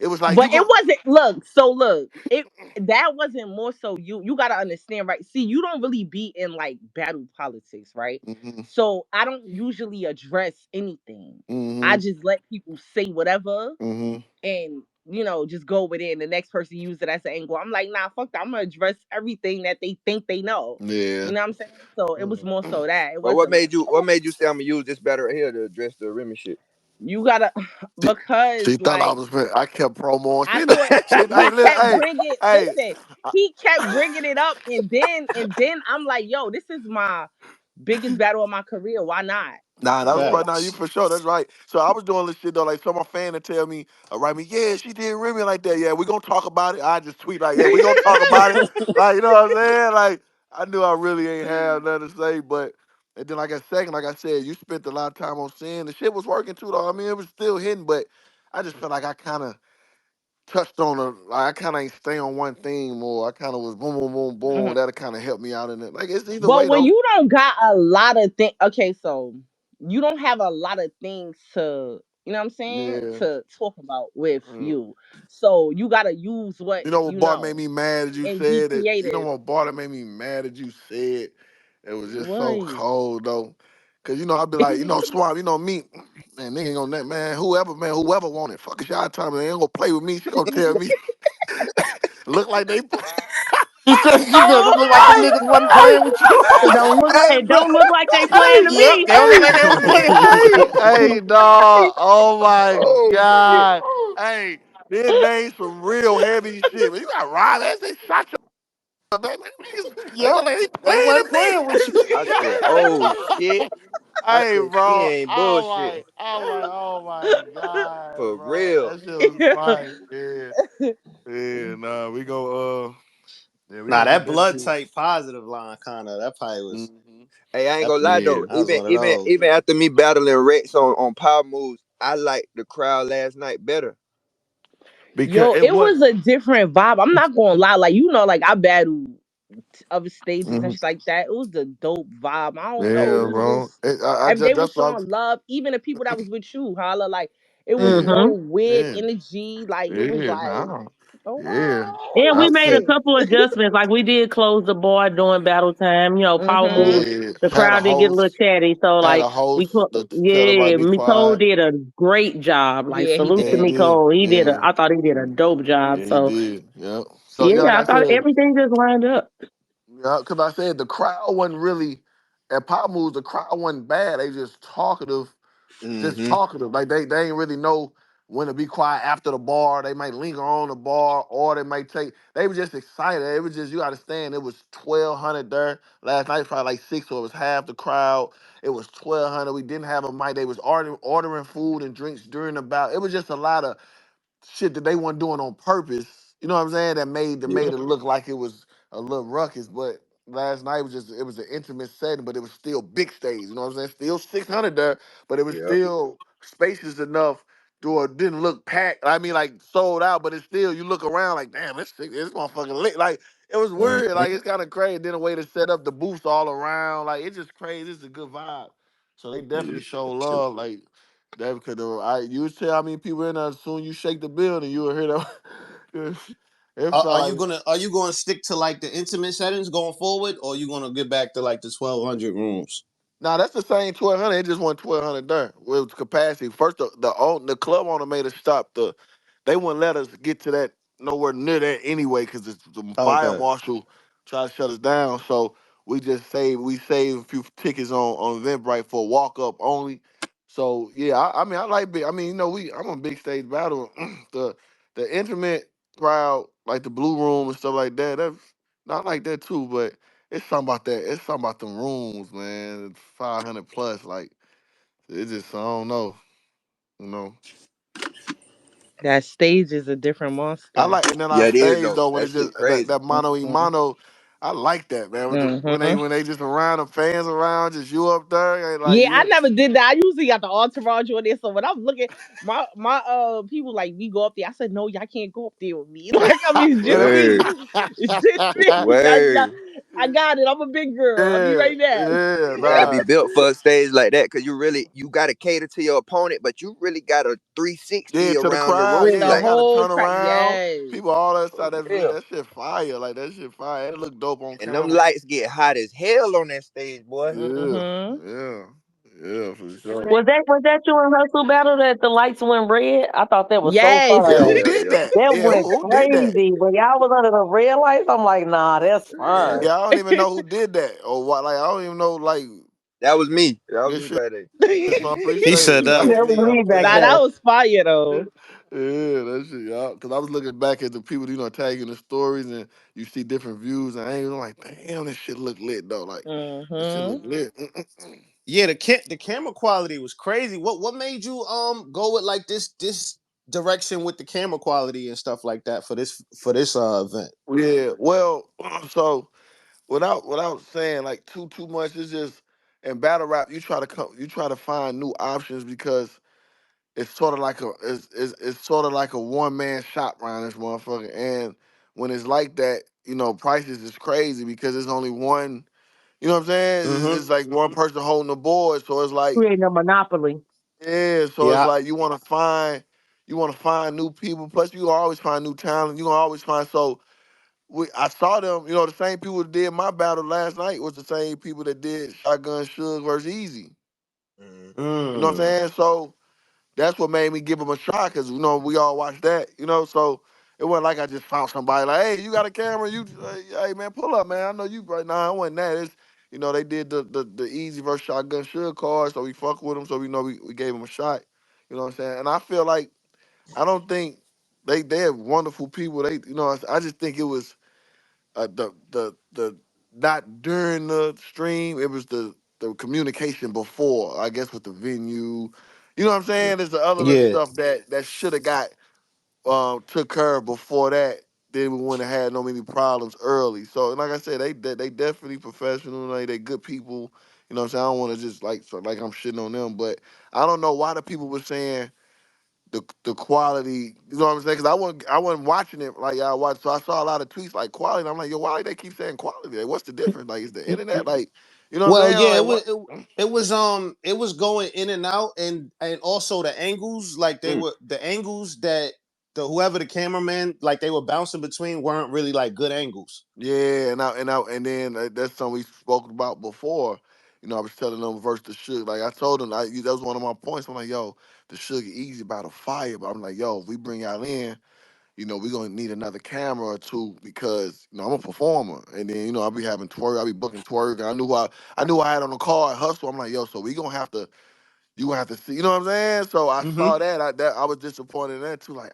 it was like you But it go. wasn't. Look. So look. It that wasn't more so you. You gotta understand, right? See, you don't really be in like battle politics, right? Hmm. So I don't usually address anything. I Hmm. just let people say whatever Hmm. and just go with it and the next person use it as an angle. I'm like, nah, fuck that. I'm gonna address everything that they think they know. Yeah. You know what I'm saying? So it was more so that it But what wasn't like, made you what oh, made you say I'm gonna use this battle right here to address the Remy shit? you gotta She, because she thought I like was. I kept promoting. I thought Hey, he kept hey, bringing hey. listen, he kept bringing it up and then I'm like, yo, this is my biggest battle of my career. Why not? Nah, that was So right. Nah, you Facts. for sure. That's right. So I was doing this shit though. Like, so my fan to tell me, write me, yeah, she did Remy like that. Yeah, we gonna talk about it. I just tweet like, yeah, we gonna talk about it. Like, you know what I'm saying? Like, I knew I really ain't have nothing to say, but and then like like I said, you spent a lot of time on seeing the shit was working too though. I mean, it was still hitting, but I just felt like I kind of touched on like I kind of ain't stay on one thing more. I kind of was boom, boom, boom, boom. That'll kind of help me out in it. Like it's either But way when though. you don't got a lot of things, okay, so you don't have a lot of things to, you know what I'm saying, Yeah. to talk about with Uh, you. So you gotta use what You know what you bar made know me mad that you and be said it? You know creative. what bar that made me mad that you said it was just so What? cold though. Cause I'd be like, Swamp, me, man, nigga ain't gonna whoever want it. Fuck is y'all time, they ain't gonna play with me. She gonna tell me look like they play. She said, it Oh looked like them my niggas wasn't Hey, playing with you. It don't look like hey, it bro, don't look like they playing hey, to Yep, me. they don't look hey, like they was playing. hey, dog. Oh my Oh shit. god. Hey, their names some real heavy shit. Man, you got Rob as they shot your man. They Yep, look like they they playing wasn't at playing with you. I said, oh shit. I Hey, said she bro. ain't bullshit Oh my God, for bro. real. That shit was god. fire. Yeah. Yeah, nah, we Nah, gonna get that that blood shit. type positive line kind of that probably was Hmm. Hey, I ain't that. gonna lie though. Yeah. That was Even one of even those. even after me battling Rex on power moves, I liked the crowd last night better. Because Yo, it it was was a different vibe. I'm not gonna lie, like like I battled other stages and mhm. shit like that. It was a dope vibe. I don't know. It Yeah, was bro. just I they just were that's what showing love. Even the people that was with you, holla, like it was no Mm-hmm. weird yeah. energy. Like it was Yeah, like, nah. oh Yeah. wow, And like I we made a see. shit. couple adjustments. Like we did close the bar during battle time. Power Mm-hmm. moves. Yeah. The crowd did get a little chatty, so Had a like host to tell everybody yeah, to be Miko quiet. did a great job. Like Yeah, he salute Yeah, to he did. did. Miko. Yeah. I thought he did a dope job. Yeah, he So did. Yep. So yeah, like yeah, I I thought said, everything just lined up. yeah, because I said the crowd wasn't really at Pop Moves. The crowd wasn't bad. They just talkative just Mm-hmm. talkative. Like they ain't really know when to be quiet after the bar. They might linger on the bar, or they might take. They were just excited. It was just you understand. It was 1,200 there last night. Probably like six, so it was half the crowd. It was 1,200. We didn't have a mic. They was ordering food and drinks during the bout. It was just a lot of shit that they weren't doing on purpose. You know what I'm saying? That made Yeah. it look like it was a little ruckus. But last night was just it was an intimate setting, but it was still big stage. You know what I'm saying? Still 600 there, but it was Yeah. still spacious enough to it didn't look packed. I mean, like sold out, but it's still you look around like, damn, this motherfucker lit. Like it was weird. Mm-hmm. Like it's kind of crazy. Then the way to set up the booths all around, like it's just crazy. It's a good vibe. So they Yeah. definitely show love. Like that because you would tell how many people in there as soon you shake the building, you will hear them. It felt Are like you gonna stick to like the intimate settings going forward, or are you gonna get back to like the 1,200 rooms? nah, that's the same 1,200. It just went 1,200 there with capacity. First, the club owner made us stop. They wouldn't let us get to that nowhere near that anyway because the fire Okay. marshal tried to shut us down. So we saved a few tickets on Eventbrite for walk up only. So yeah, I mean I like big. I mean I'm a big stage battle. The intimate crowd like the blue room and stuff like that. That's not like that too, but it's something about that. It's something about them rooms, man. 500 plus, like it just I don't know, you know. That stage is a different I monster. like, and then our Yeah, it is stage though. though when That it's just shit that, crazy. that mono e Mm-hmm. mono. I like that, man. When they Mm-hmm. when they just around the fans around, just you up there, and like Yeah, I you. never did that. I usually got the entourage on there. So when I'm looking, my people like we go up there. I said, no, y'all can't go up there with me. Like I mean, it's just Well, me. Word. It's just me. Word. I got it. I'm a big girl. I'll be yeah, right there. yeah, You gotta nah, be built for a stage like that because you gotta cater to your opponent, but you really got a yeah. 360 To the around the crowd, room. yeah, The they Like, gotta whole turn crowd. around. Yes. People all that for side. real. That shit fire. Like that shit fire. And it look dope on And them camera. lights get hot as hell on that stage, boy. Yeah, Mm-hmm. yeah, yeah, for sure. Was that you and Hustle battle that the lights went red? I thought that was so Yes. Yeah, fire. who Yeah, did yeah. that? That Yeah, went who did that? crazy. When y'all was under the red lights, I'm like, nah, that's fire. Yeah, I don't even know who did that or what. Like, I don't even know. Like, That was me. That was this me shit. back there. So I He appreciate said it. that That was was That was me. I me back Nah, appreciate that there. was fire it. though. Yeah, that shit, y'all. Because I was looking back at the people, tagging the stories, and you see different views, and I ain't like, damn, this shit look lit though. Like, this shit Mm-hmm. look lit. Mm-mm-mm. yeah. The camera quality was crazy. What made you go with like this direction with the camera quality and stuff like that for this event? Yeah, well, so without saying like too much, it's just in battle rap, you try to find new options because it's sort of like a one man shop around this motherfucker. And when it's like that, prices is crazy because it's only one. You know what I'm saying? Mm-hmm. It's like one person holding the board, so it's like Creating a monopoly. yeah. So it's Yeah. like you want to find new people. Plus, you always find new talent. You gonna always find so. I saw them, the same people that did my battle last night was the same people that did Shotgun Suge versus Easy. Mm. You know what I'm Mm. saying? So that's what made me give him a shot because we all watched that, so it wasn't like I just found somebody like, hey, you got a camera, hey man, pull up, man, I know you right now. It wasn't that. It's they did the easy versus shotgun should card, so we fuck with them, so we gave him a shot. You know what I'm saying? And I feel like I don't think they're wonderful people. I just think it was the not during the stream. It was the communication before. I guess with the venue. You know what I'm saying? There's the other little Yeah. stuff that should have got took care of before that. Then we wouldn't have had no many problems early. So like I said, they definitely professional. Like they good people. You know what I'm saying? I don't want to just like I'm shitting on them, but I don't know why the people were saying the quality. You know what I'm saying? Because I wasn't watching it like I watched. So I saw a lot of tweets like quality. And I'm like, yo, why they keep saying quality? Like, what's the difference? Like, is the internet like, you know what I'm Well, saying? yeah, Like, what? it was going in and out, and also the angles, like they Mm. were the angles that the whoever the cameraman like they were bouncing between weren't really like good angles. Yeah, and then that's something we spoke about before. I was telling them versus the Suge. Like I told them, that was one of my points. I'm like, yo, the Suge easy by the fire, but I'm like, yo, if we bring y'all in, we're gonna need another camera or two because I'm a performer, and then I'll be having twerk, I'll be booking twerk. And I knew I had on the car at Hustle. I'm like, yo, so we gonna have to. You gonna have to see. You know what I'm saying? So I Mm-hmm. saw that. I was disappointed in that too. Like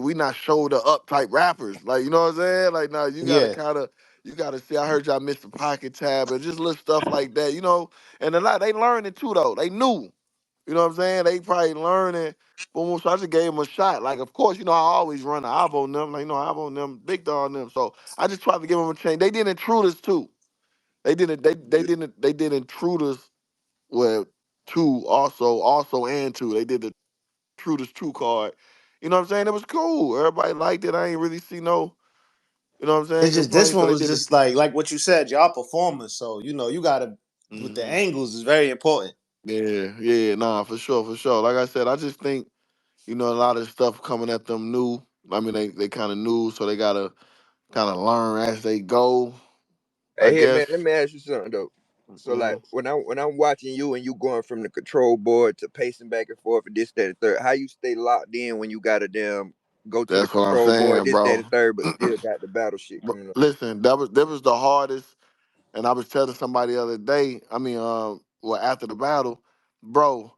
we not shoulder up type rappers. Like you know what I'm saying? Like now you gotta Yeah. kind of. You gotta see. I heard y'all missed the pocket tab and just little stuff like that, you know. And a lot they learned it too though. They knew. You know what I'm saying? They probably learning. Boom, so I just gave them a shot. Like, of course, you know, I always run the Avo on them. Like, you know, Avo on them, big dog on them. So I just tried to give them a chance. They did intruders too. They did intruders with two also and two. They did the intruders two card. You know what I'm saying? It was cool. Everybody liked it. I ain't really see no, you know what I'm saying, It's just this complaints. So one they was did it. just like what you said, y'all performers. So you gotta with the Hmm. angles is very important. Yeah, nah, for sure, for sure. Like I said, I just think, you know, a lot of stuff coming at them new. I mean, they kind of new, so they gotta kind of learn as they go, I Hey, here, guess. man. Let me ask you something though. So, like, Hmm. when I'm watching you and you going from the control board to pacing back and forth and this, that, and third, how you stay locked in when you gotta damn go to the That's what I'm control board, saying, this, that, bro. and third, but still got the battle shit But coming up? listen, that was the hardest. And I was telling somebody the other day. I mean, well, after the battle, bro,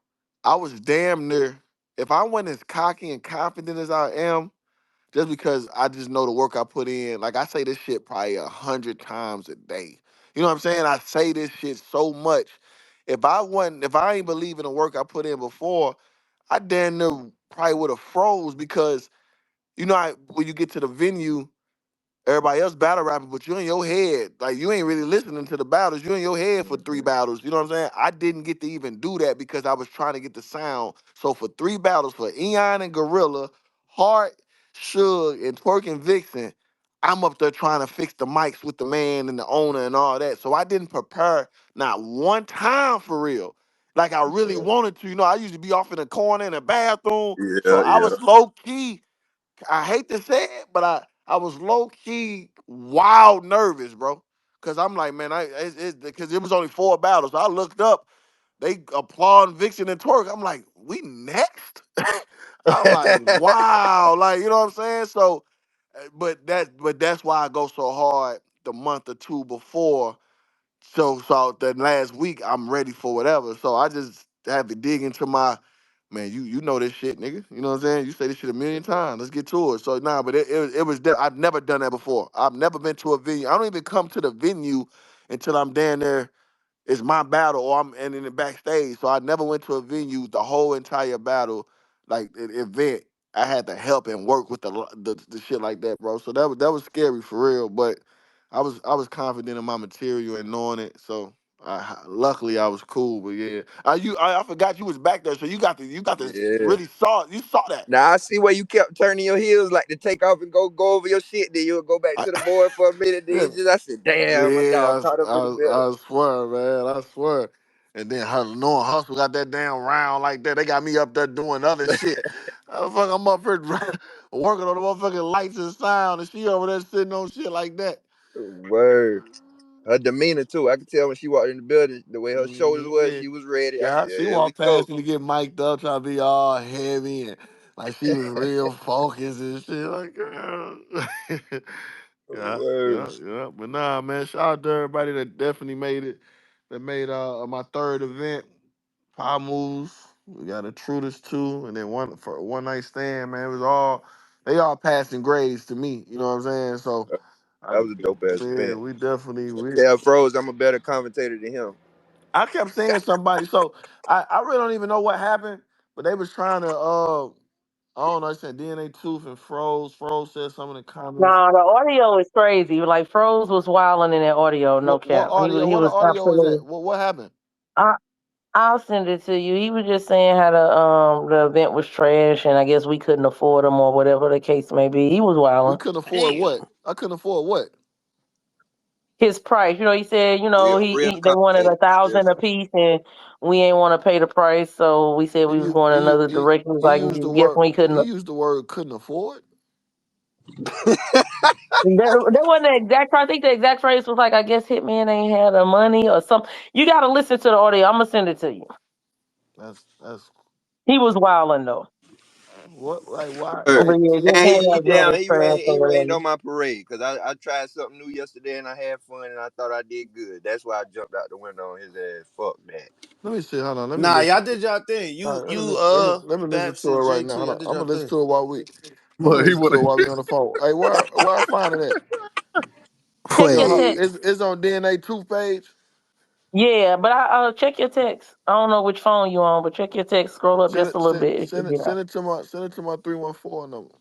I was damn near. If I wasn't as cocky and confident as I am, just because I just know the work I put in. Like I say this shit probably 100 times a day. You know what I'm saying? I say this shit so much. If I ain't believe in the work I put in before, I damn near probably would have froze because you know when you get to the venue. Everybody else battle rapping, but you in your head. Like you ain't really listening to the battles. You in your head for three battles. You know what I'm saying? I didn't get to even do that because I was trying to get the sound. So for three battles for Eon and Gorilla, Hart, Suge, and Twerk and Vixen, I'm up there trying to fix the mics with the man and the owner and all that. So I didn't prepare not one time for real. Like I really wanted to. You know, I used to be off in the corner in the bathroom. So Yeah, I yeah. was low key. I hate to say it, but I was low key wild nervous, bro. Cause I'm like, man, it's because it was only four battles. I looked up, they applauding Vixen and Twerk. I'm like, we next? I'm like, wow, like you know what I'm saying? So, but that's why I go so hard the month or two before so that last week I'm ready for whatever. So I just have to dig into my man. You know this shit, nigga. You know what I'm saying? You say this shit a million times. Let's get to it. So nah, but it was I've never done that before. I've never been to a venue. I don't even come to the venue until I'm down there. It's my battle, or I'm and in the backstage. So I never went to a venue the whole entire battle, like an event. I had to help and work with the shit like that, bro. So that was scary for real. But I was confident in my material and knowing it. So luckily I was cool. But yeah, I forgot you was back there. So you got to Yeah. really saw that. Now I see where you kept turning your heels like to take off and go over your shit. Then you'll go back I, to the board for a minute. Then you just I said, damn, my dog Yeah, caught up in the building. I swear, man, I swear. And then knowing Hustle got that damn round like that, they got me up there doing other shit. I'm up here working on the motherfucking lights and sound, and she over there sitting on shit like that. Word. Her demeanor too. I could tell when she walked in the building, the way her shoulders was, Yeah, she was ready. I yeah. said, She here we walked go. past me to get mic'd up, trying to be all heavy and like she was real focused and shit. Like, girl. Yeah, Word. yeah. But nah, man, shout out to everybody that definitely made it. That made my third event. Power moves. We got Intruders too, and then one for one night stand. Man, it was all they all passing grades to me. You know what I'm saying? So, I, That was a dope ass yeah, event. we definitely we. Tell Froze I'm a better commentator than him. I kept saying somebody. So I really don't even know what happened, but they was trying to I don't know. I said DNA Tooth and Froze. Froze said some in the comments. No, the audio is crazy. Like Froze was wilding in that audio, no What cap. He was audio? he What was audio is absolutely. that? What happened? I I'll send it to you. He was just saying how the event was trash, and I guess we couldn't afford them or whatever the case may be. He was We wilding. couldn't afford what? Damn. I couldn't afford what? His price, he said, Real they wanted commentator. a Real thousand a commentator. piece, and we ain't want to pay the price, so we said He we was used going he another he, direction. He was he like, used the guess word we couldn't. couldn't afford. That wasn't the exact. I think the exact phrase was like, I guess Hitman ain't had the money or something. You got to listen to the audio. I'm gonna send it to you. That's He was wilding though. What? Like why? Word. But yeah, just And hand he that joint down. was He trash rained. or He rained whatever. on my parade because I tried something new yesterday and I had fun and I thought I did good. That's why I jumped out the window on his ass. Fuck that. Let me see. Hold on. Let me Nah, listen. y'all did y'all thing. All You right, you let me listen Babs to it and right J now. two, Hold y'all on. did I'm y'all gonna listen thing. to it while we. I'm gonna Look, he listen would to it have. while we on the phone. Hey, where I find it at? Check your Wait. text. It's on DNA two page. Yeah, but I check your text. I don't know which phone you on, but check your text. Scroll up just a little bit. It should be there. Send it to my 314 number.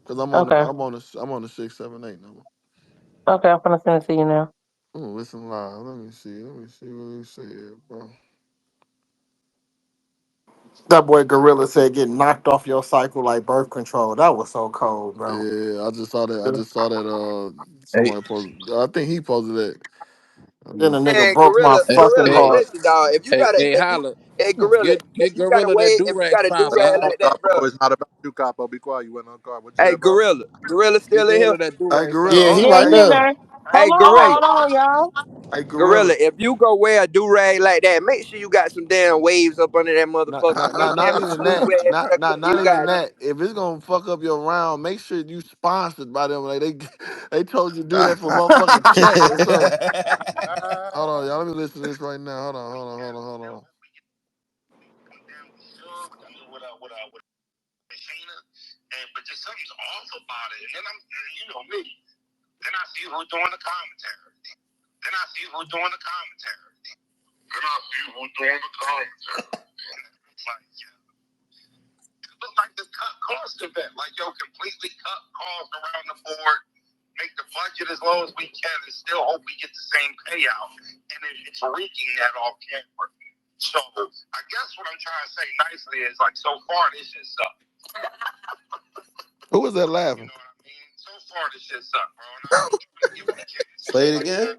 Cause Okay. I'm on the 678 number. Okay, I'm gonna send it to you now. Oh, listen live. Let me see. Let me see what he said, bro. That boy Gorilla said get knocked off your cycle like birth control. That was so cold, bro. Yeah, I just saw that. I just saw that. Hey, Somebody posted. I think he posted that. Then the nigga And broke my gorilla, Hey, fucking gorilla. hey, heart. Listen, dog. If you hey, gotta, hey, if you, Holla, hey, gorilla, get if you got a Gorilla that way, do if you rag got a do sponsor, rag Holla. oh, like that, Capo, bro. it's not about you, Capo. Be quiet. You went on guard. What you Hey, said, bro? gorilla Get still in here. Gorilla that do Hey, rag Gorilla. Yeah, sponsor, he Oh, Holla. Yeah, right he in hey, there. there. Hey, Hold on, y'all. hey, gorilla. Gorilla. If you go wear a do rag like that, make sure you got some damn waves up under that Not, motherfucker. not, Cause them not, not damn even smooth that. ass haircut Not you even got. that. If it's gonna fuck up your round, make sure you sponsored by them. Like they, they told you to do that for motherfucking check or something. Hold on, y'all. Let me listen to this right now. Hold on. Who was that laughing? Play it again.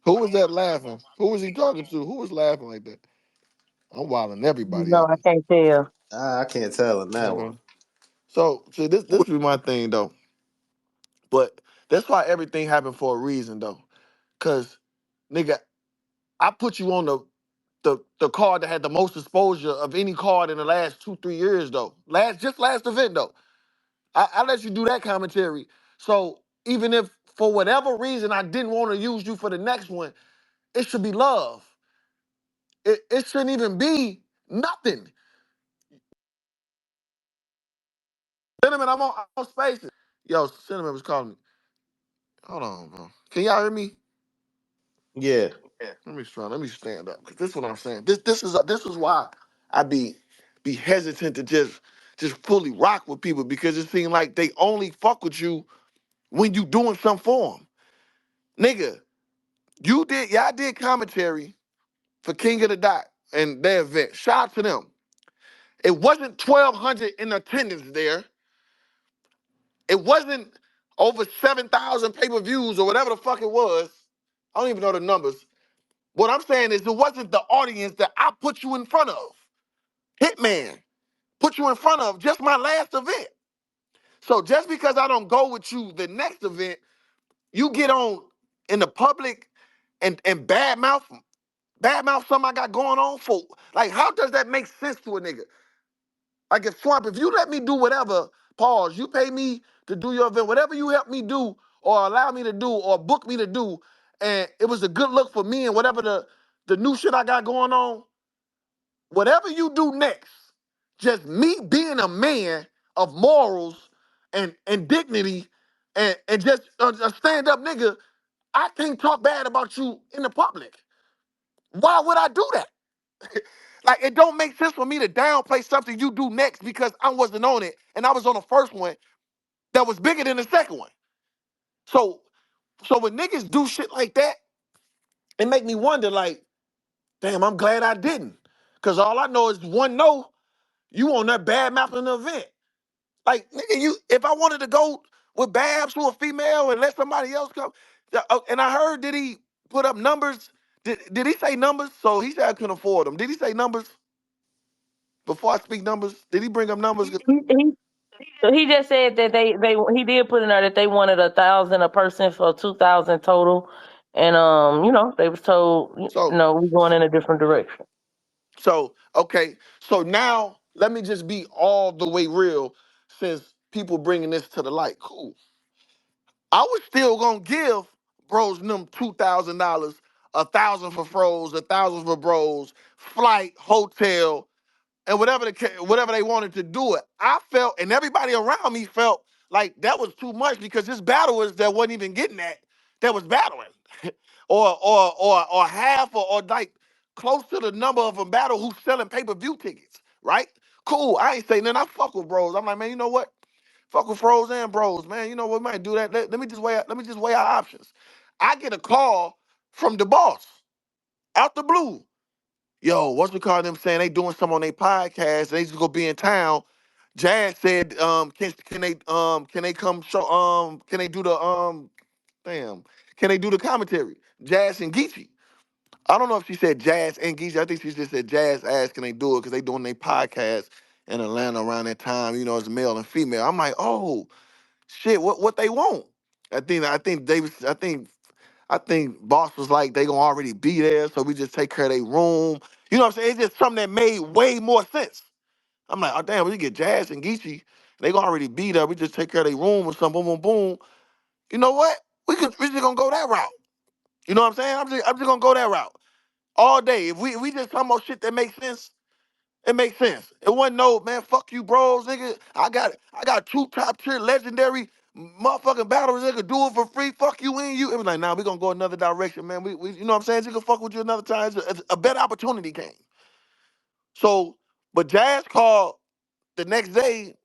Who was that laughing? Who was he talking to? Who was laughing like that? I'm wilding everybody No, out. I can't tell. I can't tell in that one. Okay. So, see, this be my thing though. But that's why everything happened for a reason though. Cause, nigga, I put you on the card that had the most exposure of any card in the last 2-3 years though. Last event though. I let you do that commentary. So even if for whatever reason I didn't want to use you for the next one, it should be love. It shouldn't even be nothing. Cinnamon, I'm on spaces. Yo, Cinnamon was calling me. Hold on, bro. Can y'all hear me? Yeah. Let me stand up. Cause this is what I'm saying. This is why I be hesitant to just fully rock with people because it seems like they only fuck with you when you doing something for them. Nigga, y'all did commentary for King of the Dot and their event. Shout out to them. It wasn't 1,200 in attendance there. It wasn't over 7,000 pay-per-views or whatever the fuck it was. I don't even know the numbers. What I'm saying is it wasn't the audience that I put you in front of. Hitman put you in front of just my last event. So just because I don't go with you the next event, you get on in the public and bad mouth something I got going on for. Like, how does that make sense to a nigga? Like if Swamp, if you let me do whatever, pause, you pay me to do your event, whatever you help me do or allow me to do or book me to do, and it was a good look for me and whatever the new shit I got going on, whatever you do next, just me being a man of morals and dignity and just a stand-up nigga, I can't talk bad about you in the public. Why would I do that? Like it don't make sense for me to downplay something you do next because I wasn't on it and I was on the first one that was bigger than the second one. So when niggas do shit like that, it make me wonder like, damn, I'm glad I didn't. Cause all I know is one no, you on that bad mouth in the event. Like, nigga, if I wanted to go with Babs who a female and let somebody else come, and I heard did he put up numbers? Did he say numbers? So he said I couldn't afford them. Did he say numbers? Before I speak numbers, did he bring up numbers? He just said that they he did put in there that they wanted 1,000 a person for 2,000 total, and they was told So no, we going in a different direction. okay. So now let me just be all the way real since people bringing this to the light. Cool. I was still gonna give bros them $2,000, 1,000 for froze, 1,000 for bros, flight, hotel, and whatever they wanted to do it. I felt, and everybody around me felt like that was too much because this battlers that wasn't even getting that was battling, or half or like close to the number of them battle who's selling pay-per-view tickets, right? Cool. I ain't saying nothing. I fuck with bros. I'm like, man, you know what? Fuck with froze and bros, man. You know what? We might do that. Let me just weigh our options. I get a call from the boss out the blue. Yo, what's we call them saying they doing something on their podcast and they just gonna be in town. Jazz said, can they come show can they do the damn can they do the commentary? Jazz and Geechee. I don't know if she said Jazz and Geechee. I think she just said Jazz asked can they do it because they doing their podcast in Atlanta around that time, as male and female. I'm like, oh shit, what they want? I think boss was like they gonna already be there, so we just take care of their room. You know what I'm saying? It's just something that made way more sense. I'm like, oh damn, we get Jazz and Geechee, they gonna already be there. We just take care of their room or something, boom, boom, boom. You know what? We just gonna go that route. You know what I'm saying? I'm just gonna go that route all day. If we just talking about shit that makes sense, it makes sense. It wasn't no man. Fuck you, bros, nigga. I got two top tier legendary motherfucking battles that could do it for free. Fuck you and you. It was like, nah, we gonna go another direction, man. We you know what I'm saying? She can fuck with you another time. A better opportunity came. So, but Jazz called the next day,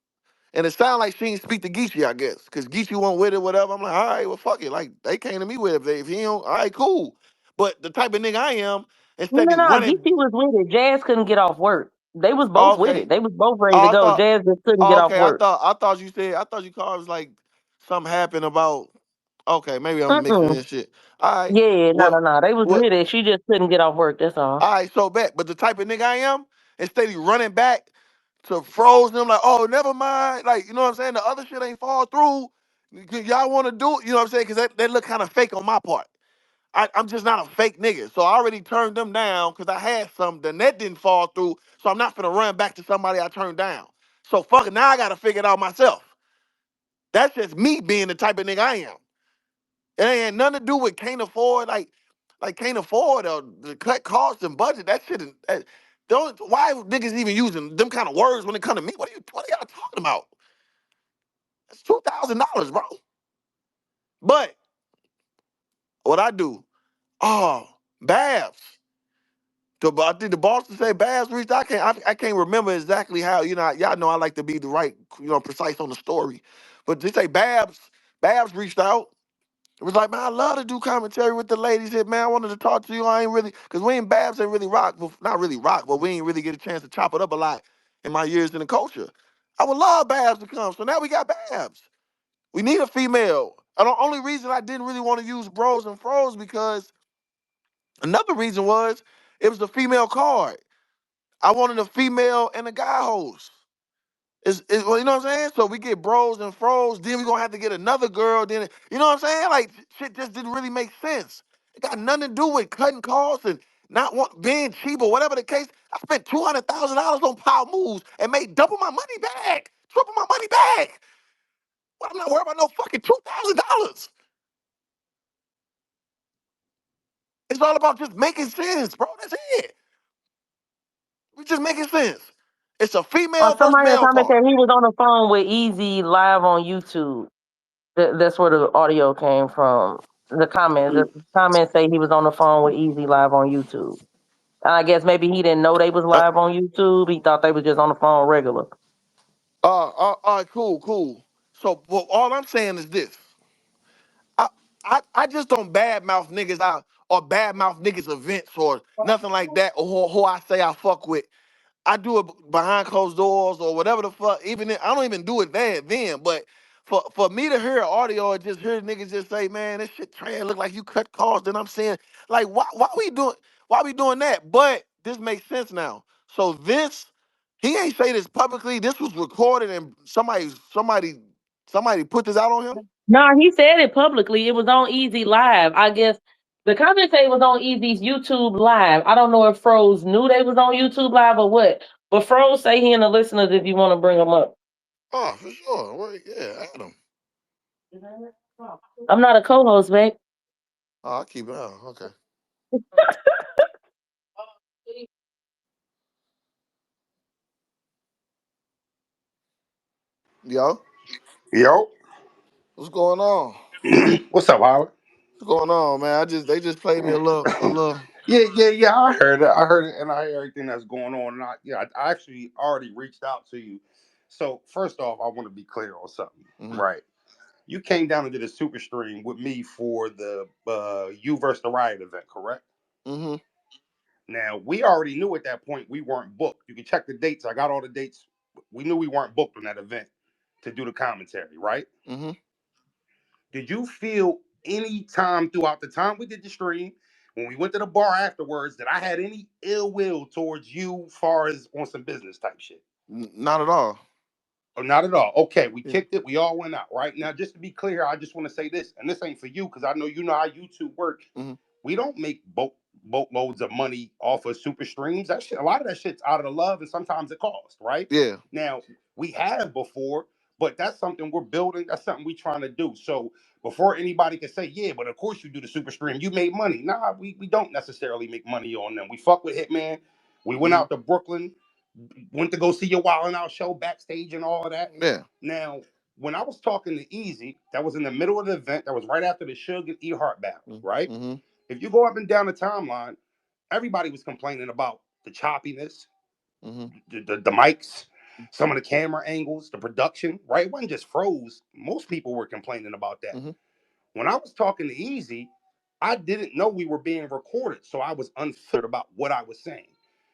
and it sounded like she didn't speak to Geechee, I guess, because Geechee went with it, whatever. I'm like, all right, well, fuck it. Like they came to me with it. If he don't, all right, cool. But the type of nigga I am, No, instead no, of no. running, Geechee was with it. Jazz couldn't get off work. They was oh, both with okay. it. They was both ready Oh, to I go. thought. Jazz just couldn't Oh, get off okay. I work. thought I thought you said I thought you called. It was like something happened about. Okay, maybe I'm mixing Mm-mm. this shit. All right. Yeah, no, What? no, no. They was What? with it. She just couldn't get off work. That's all. All right. So bet. But the type of nigga I am, instead of running back to froze them like, oh, never mind. Like, you know what I'm saying? The other shit ain't fall through. Y'all want to do it? You know what I'm saying? Because that look kind of fake on my part. I'm just not a fake nigga. So I already turned them down because I had something. That didn't fall through. So I'm not finna run back to somebody I turned down. So fuck it. Now I gotta figure it out myself. That's just me being the type of nigga I am. It ain't nothing to do with can't afford, like can't afford or the cut costs and budget. That shit is don't why niggas even using them kind of words when it come to me? What are y'all talking about? That's $2,000, bro. But what I do, oh, Babs. I think the boss to say Babs reached. I can't remember exactly how. Y'all know I like to be the right, precise on the story. But they say Babs reached out. It was like, man, I love to do commentary with the ladies here, man. I wanted to talk to you. I ain't really, because we and Babs ain't really rock, well, not really rock, but we ain't really get a chance to chop it up a lot in my years in the culture. I would love Babs to come. So now we got Babs. We need a female. And the only reason I didn't really want to use bros and fros because another reason was it was a female card. I wanted a female and a guy host. Well, you know what I'm saying? So we get bros and fros, then we gonna have to get another girl, then you know what I'm saying? Like shit just didn't really make sense. It got nothing to do with cutting costs and being cheap or whatever the case. I spent $200,000 on power moves and made double my money back, triple my money back. Well, I'm not worried about no fucking $2,000. It's all about just making sense, bro. That's it. We just making sense. It's a Or female versus somebody in the male comments card. said he was on the phone with Easy live on YouTube. That's where the audio came from. The comments say he was on the phone with Easy live on YouTube. And I guess maybe he didn't know they was Uh, live on YouTube. He thought they was just on the phone regular. all right, cool, cool. So, well, all I'm saying is this: I, I just don't badmouth niggas out or badmouth niggas events or nothing like that, or who I say I fuck with. I do it behind closed doors or whatever the fuck. I don't even do it then. But for me to hear audio and just hear niggas just say, man, this shit trash look like you cut costs. Then I'm saying, like, why we doing that? But this makes sense now. So he ain't say this publicly. This was recorded and somebody put this out on him. No, he said it publicly. It was on Easy Live. I guess The commentator was on Easy's YouTube live. I don't know if Froze knew they was on YouTube live or what, but Froze say he and the listeners if you want to bring them up. Oh, for sure. Well, yeah, Adam. I'm not a co-host, babe. Oh, I keep it. Oh, okay. Yo, Yo, what's going on? what's up, Howard? What's going on, man? They just played me a little. Yeah. I heard it. I heard it, and I hear everything that's going on. And I actually already reached out to you. So first off, I want to be clear on something, Mhm, right? You came down and did a super stream with me for the you versus the Riot event, correct? mhm, Now we already knew at that point we weren't booked. You can check the dates. I got all the dates. We knew we weren't booked on that event to do the commentary, right? mhm. Did you feel any time throughout the time we did the stream, when we went to the bar afterwards, that I had any ill will towards you, far as on some business type shit? Not at all. Or not at all? Okay, we Yeah. kicked it. We all went out. Right now, just to be clear, I just want to say this, and this ain't for you because I know you know how YouTube work. Mhm. We don't make boatloads of money off of super streams. That shit, a lot of that shit's out of the love, and sometimes it costs. Right Yeah. now, we have before, but that's something we're building. That's something we're trying to do. So before anybody can say, yeah, but of course you do the super stream, you made money. Nah, we don't necessarily make money on them. We fuck with Hitman. We went Mhm. out to Brooklyn, went to go see your Wild and Out show backstage and all of that. Yeah. Now, when I was talking to Easy, that was in the middle of the event. That was right after the Suge and E Heart battles, Mhm. right? Mhm. If you go up and down the timeline, everybody was complaining about the choppiness, Mhm. the mics, some of the camera angles, the production, right? It wasn't just Froze. Most people were complaining about that. Mhm. When I was talking to Easy, I didn't know we were being recorded, so I was unfiltered about what I was saying.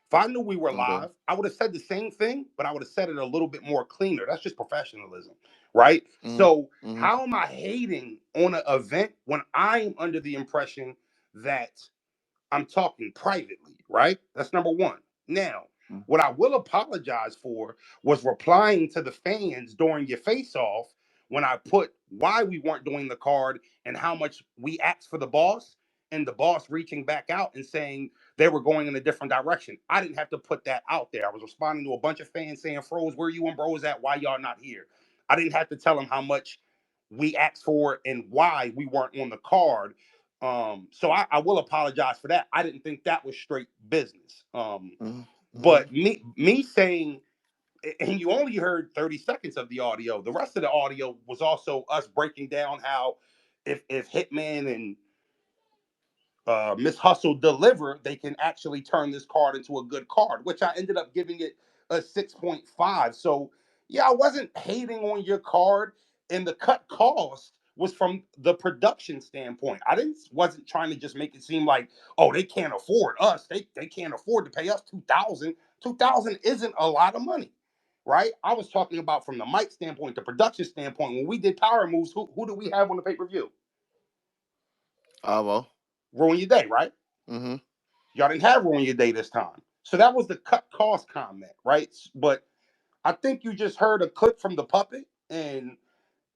If I knew we were Okay. live, I would have said the same thing, but I would have said it a little bit more cleaner. That's just professionalism, right? Mhm. So, Mhm. how am I hating on an event when I am under the impression that I'm talking privately, right? That's number one. Now, Mhm. what I will apologize for was replying to the fans during your face off when I put why we weren't doing the card and how much we asked for the boss, and the boss reaching back out and saying they were going in a different direction. I didn't have to put that out there. I was responding to a bunch of fans saying, Froze, where you and bros at? Why y'all not here? I didn't have to tell them how much we asked for and why we weren't on the card. So I will apologize for that. I didn't think that was straight business. Mhm. Mhm. But me saying, and you only heard 30 seconds of the audio. The rest of the audio was also us breaking down how if Hitman and Miss Hustle deliver, they can actually turn this card into a good card, which I ended up giving it a 6.5. So, yeah, I wasn't hating on your card, and the cut cost was from the production standpoint. I didn't wasn't trying to just make it seem like, oh, they can't afford us. They can't afford to pay us 2,000. 2,000 isn't a lot of money. Right? I was talking about from the mic standpoint, the production standpoint. When we did Power Moves, who do we have on the pay-per-view? Avo. Ruin Your Day, right? Mhm. Y'all didn't have Ruin Your Day this time. So that was the cut cost comment, right? But I think you just heard a clip from the puppet and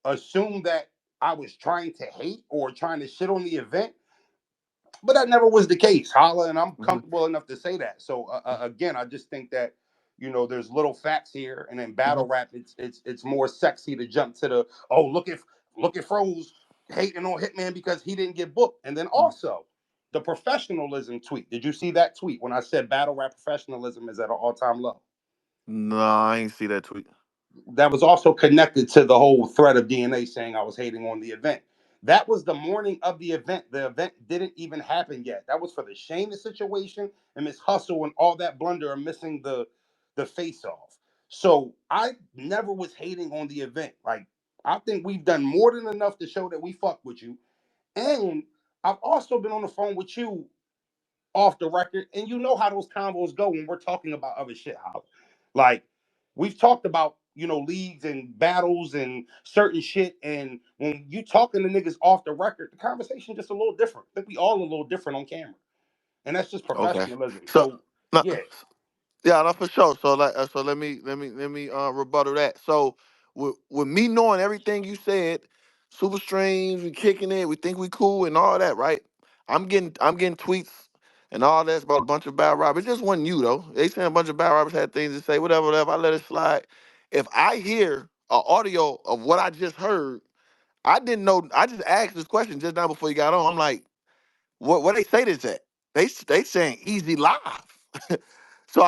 assumed that I was trying to hate or trying to shit on the event. But that never was the case, Holla, and I'm Mhm. comfortable enough to say that. So again, I just think that there's little facts here, and in battle Mhm. rap, it's more sexy to jump to the look at Froze hating on Hitman because he didn't get booked, and then Mhm. also the professionalism tweet. Did you see that tweet when I said battle rap professionalism is at an all time low? Nah, I ain't see that tweet. That was also connected to the whole thread of DNA saying I was hating on the event. That was the morning of the event. The event didn't even happen yet. That was for the Sheamus situation and Miss Hustle and all that blunder of missing the face off. So I never was hating on the event. Like I think we've done more than enough to show that we fuck with you. And I've also been on the phone with you off the record, and you know how those combos go when we're talking about other shit. How, like, we've talked about leagues and battles and certain shit, and when you talking to niggas off the record, the conversation just a little different. I think we all a little different on camera, and that's just Okay. professionalism. So, So no, yeah, yeah, no, for sure. So, so let me rebuttal that. So, with me knowing everything you said, super streams, we kicking it, we think we cool and all that, right? I'm getting tweets and all that's about a bunch of bad robbers. It just wasn't you though. They saying a bunch of bad robbers had things to say, whatever, whatever. I let it slide. If I hear an audio of what I just heard, I didn't know. I just asked this question just now before you got on. I'm like, what they say this at? They saying easy live. So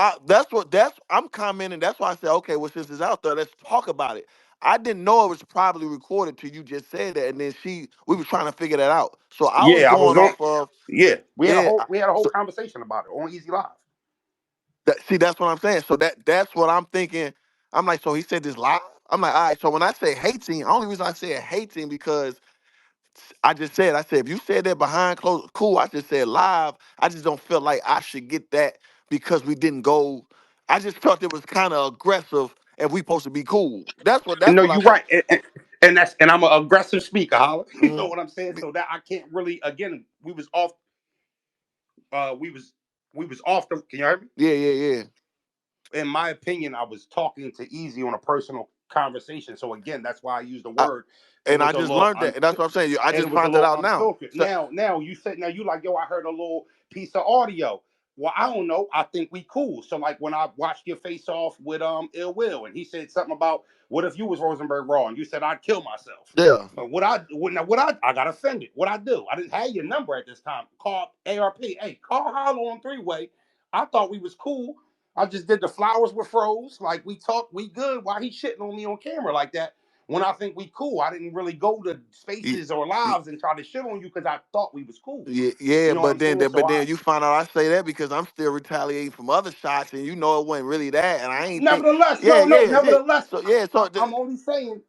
that's I'm commenting. That's why I said, okay, well, since it's out there, let's talk about it. I didn't know it was probably recorded till you just said that, and then we was trying to figure that out. So I was Yeah, I was going on. off of Yeah, yeah. we had a whole So conversation about it on Easy Live. see, that's what I'm saying. So that's what I'm thinking. I'm like, so he said this live. I'm like, all right. So when I say hating, only reason I say hating because I said, if you said that behind closed, cool. I just said live. I just don't feel like I should get that because we didn't go. I just felt it was kind of aggressive if we supposed to be cool. That's No, what I you're felt. right, and I'm an aggressive speaker, holla. You know Mhm. what I'm saying? So that I can't really. Again, we was off. Uh, we was we was off the. Can you hear me? Yeah, yeah, yeah. In my opinion, I was talking to Easy on a personal conversation. So again, that's why I used the I, word. It and I was a just little learned that, and that's what I'm saying. I and just it was a found that little out now. unfiltered. So Now you said now you like, yo, I heard a little piece of audio. Well, I don't know. I think we cool. So like when I watched your face off with Ill Will, and he said something about what if you was Rosenberg Raw, and you said I'd kill myself. yeah, I got offended. What I do? I didn't have your number at this time. Call ARP. Hey, call Hollow on three way. I thought we was cool. I just did the flowers with froze. Like we talked, we good. Why he shitting on me on camera like that? When I think we cool, I didn't really go to Y- spaces or y- lives and try to shit on you because I thought we was cool. yeah, yeah. You know what I'm But then, saying? So but I, then you find out I say that because I'm still retaliating from other shots, and you know it wasn't really that, and I ain't think. nevertheless, Yeah, no. yeah, yeah. Nevertheless, So yeah, I'm only saying.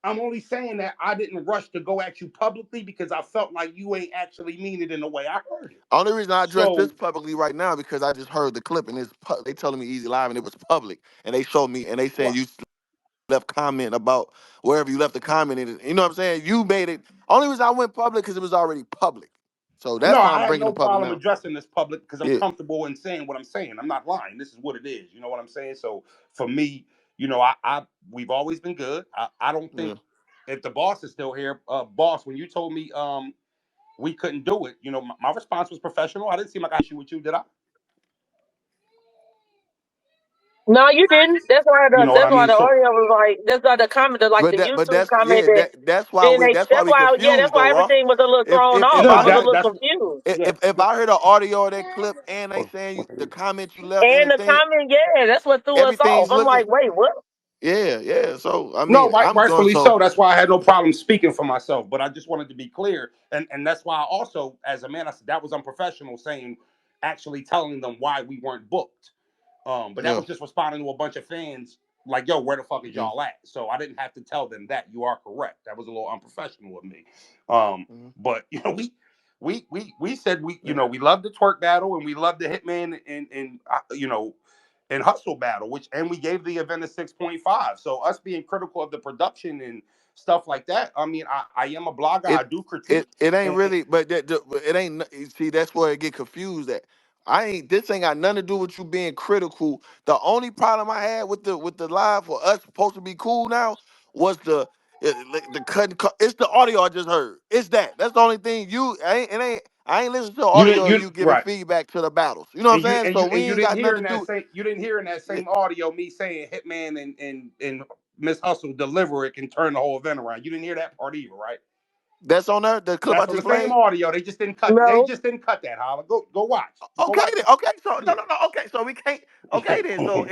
I'm only saying that I didn't rush to go at you publicly because I felt like you ain't actually mean it in the way I heard it. only reason I address this So publicly right now because I just heard the clip and they telling me easy live and it was public and they showed me and they saying right. you left comment about wherever you left the comment in it. You know what I'm saying? You made it. Only reason I went public because it was already public. So No, that's why I'm I have bringing no it public problem now. addressing this public because I'm Yeah, comfortable in saying what I'm saying. I'm not lying. This is what it is. You know what I'm saying? So for me, I we've always been good. I don't yeah. think if the boss is still here, boss, when you told me we couldn't do it, my response was professional. I didn't seem like I issue with you, did I? No, you didn't. You know what I That's why mean? the So audio was like that's why the comment like the But YouTube that's comment yeah, that then they that's why that's we why yeah, that's confused why though, Ruff. everything was a little thrown off. If no, I I was a heard little that's confused. yeah. if I heard an audio of that clip and they Hold saying on. the comment you left and And the the thing, comment, yeah, that's what threw us off. everything's I'm looking. like, wait, what? Yeah, yeah. So I No, mean, right, I'm going rightfully so so. That's why I had no problem speaking for myself. But I just wanted to be clear, and that's why I also, as a man, I said that was unprofessional saying, actually telling them why we weren't booked. But that yeah. was just responding to a bunch of fans like, "Yo, where the fuck is Mhm, y'all at?" So I didn't have to tell them that. You are correct. That was a little unprofessional of me. Um, mhm, but we said yeah. we love the twerk battle and we love the Hitman and hustle battle, which and we gave the event a 6.5. So us being critical of the production and stuff like that. I mean, I am a blogger. I it do it critique. it ain't And, really, but it ain't. See, that's where it get confused at. I ain't. This ain't got nothing to do with you being critical. The only problem I had with the live for us supposed to be cool now was the cut. It's the audio I just heard. It's that. That's the only thing. I ain't listening to the you didn't audio of you you giving right. feedback to the battles. You know what I'm saying? So we And you ain't didn't got hear nothing in to that do. same you didn't hear in that Yeah, same audio me saying Hitman and Miss Hustle deliver it can turn the whole event around. You didn't hear that part either, right? that's on there. The clip I That's on the just same played. audio. They just didn't cut. They No. just didn't cut that. Holla, go watch. Go Okay watch. then. Okay. So no, Yeah. no, no. Okay. So we can't. Okay then. So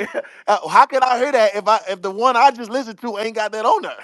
how can I hear that if the one I just listened to ain't got that on there?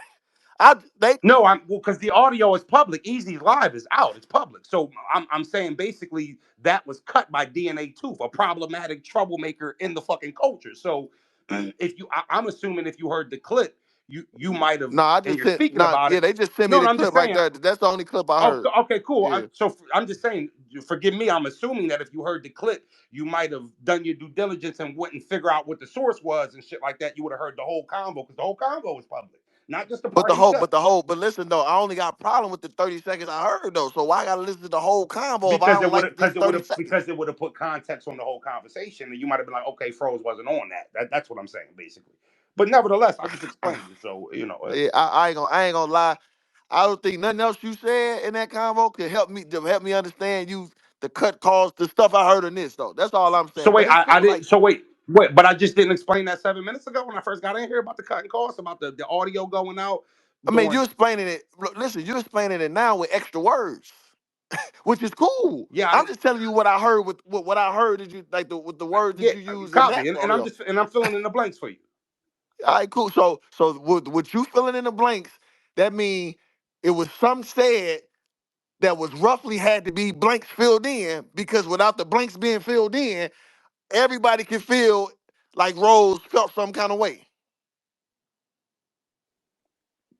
I they No, I'm well because the audio is public. Easy Live is out. It's public. So I'm saying basically that was cut by DNA Tooth, a problematic troublemaker in the fucking culture. So if I'm assuming if you heard the clip, you might have no. I and just you're sent. speaking No. about Yeah. it. They just sent me No, the no, I'm just clip right saying. there. That's the only clip I Oh, heard. okay, cool. Yeah. I'm just saying. Forgive me. I'm assuming that if you heard the clip, you might have done your due diligence and went and figure out what the source was and shit like that. You would have heard the whole convo because the whole convo was public, not just the But part he cut. but listen though, I only got a problem with the 30 seconds I heard though. So why I gotta listen to the whole convo if I don't like these 30 seconds? Because it would have put context on the whole conversation, and you might have been like, okay, Froze wasn't on that's what I'm saying basically. But nevertheless, I just explained it. So Yeah, I ain't gonna lie. I don't think nothing else you said in that convo could help me understand you the cut calls, the stuff I heard in this though. That's all I'm So saying. But wait, it's I cool. didn't. Like So wait, but I just didn't explain that 7 minutes ago when I first got in here about the cutting costs, about the audio going out, I mean, doing. you're explaining it. Look, listen, you're explaining it now with extra words, which is cool. Yeah, I'm just telling you what I heard with what I heard that you like with the words yeah, that you use in that copy, and audio. I'm filling in the blanks for you. All right, cool. So what you filling in the blanks, that mean it was some said that was roughly had to be blanks filled in because without the blanks being filled in, everybody can feel like Rose felt some kind of way.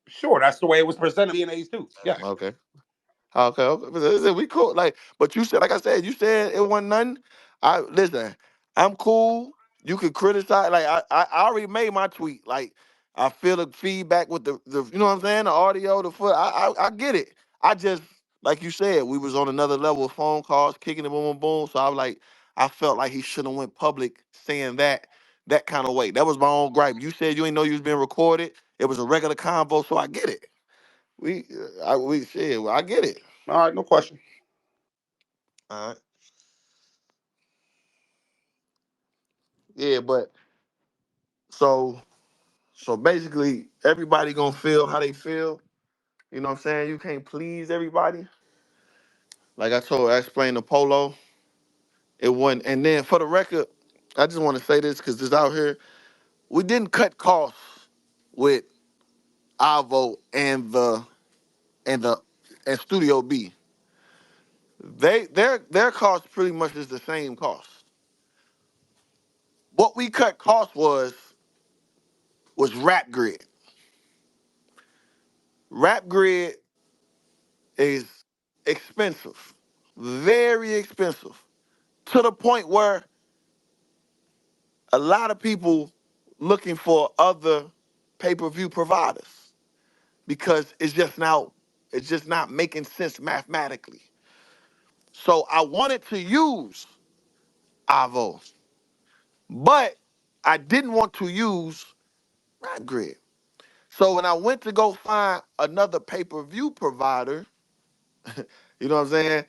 Sure, that's the way it was presented. DNA's too. Yes. Okay. Okay, okay. But listen, we cool. Like, but you said, like I said, you said it wasn't nothing. I listen. I'm cool. You could criticize. Like, I already made my tweet. Like, I feel the feedback with the you know what I'm saying, the audio, the foot. I get it. I just like you said, we was on another level of phone calls, kicking it, boom, boom, boom. So I was like, I felt like he shouldn't have went public saying that kind of way. That was my own gripe. You said you ain't know you was being recorded. It was a regular convo, so I get it. We shit. Well, I get it. All right, no question. All right. Yeah, but so so basically everybody gonna feel how they feel. You know what I'm saying? You can't please everybody. Like I explained to Polo, it wasn't. And then for the record, I just want to say this because this out here, we didn't cut costs with Avo and the and Studio B. Their cost pretty much is the same cost. What we cut cost was Rap Grid. Rap Grid is expensive, very expensive, to the point where a lot of people looking for other pay-per-view providers because it's just not making sense mathematically. So I wanted to use Avo, but I didn't want to use RapGrid. So when I went to go find another pay-per-view provider, you know what I'm saying?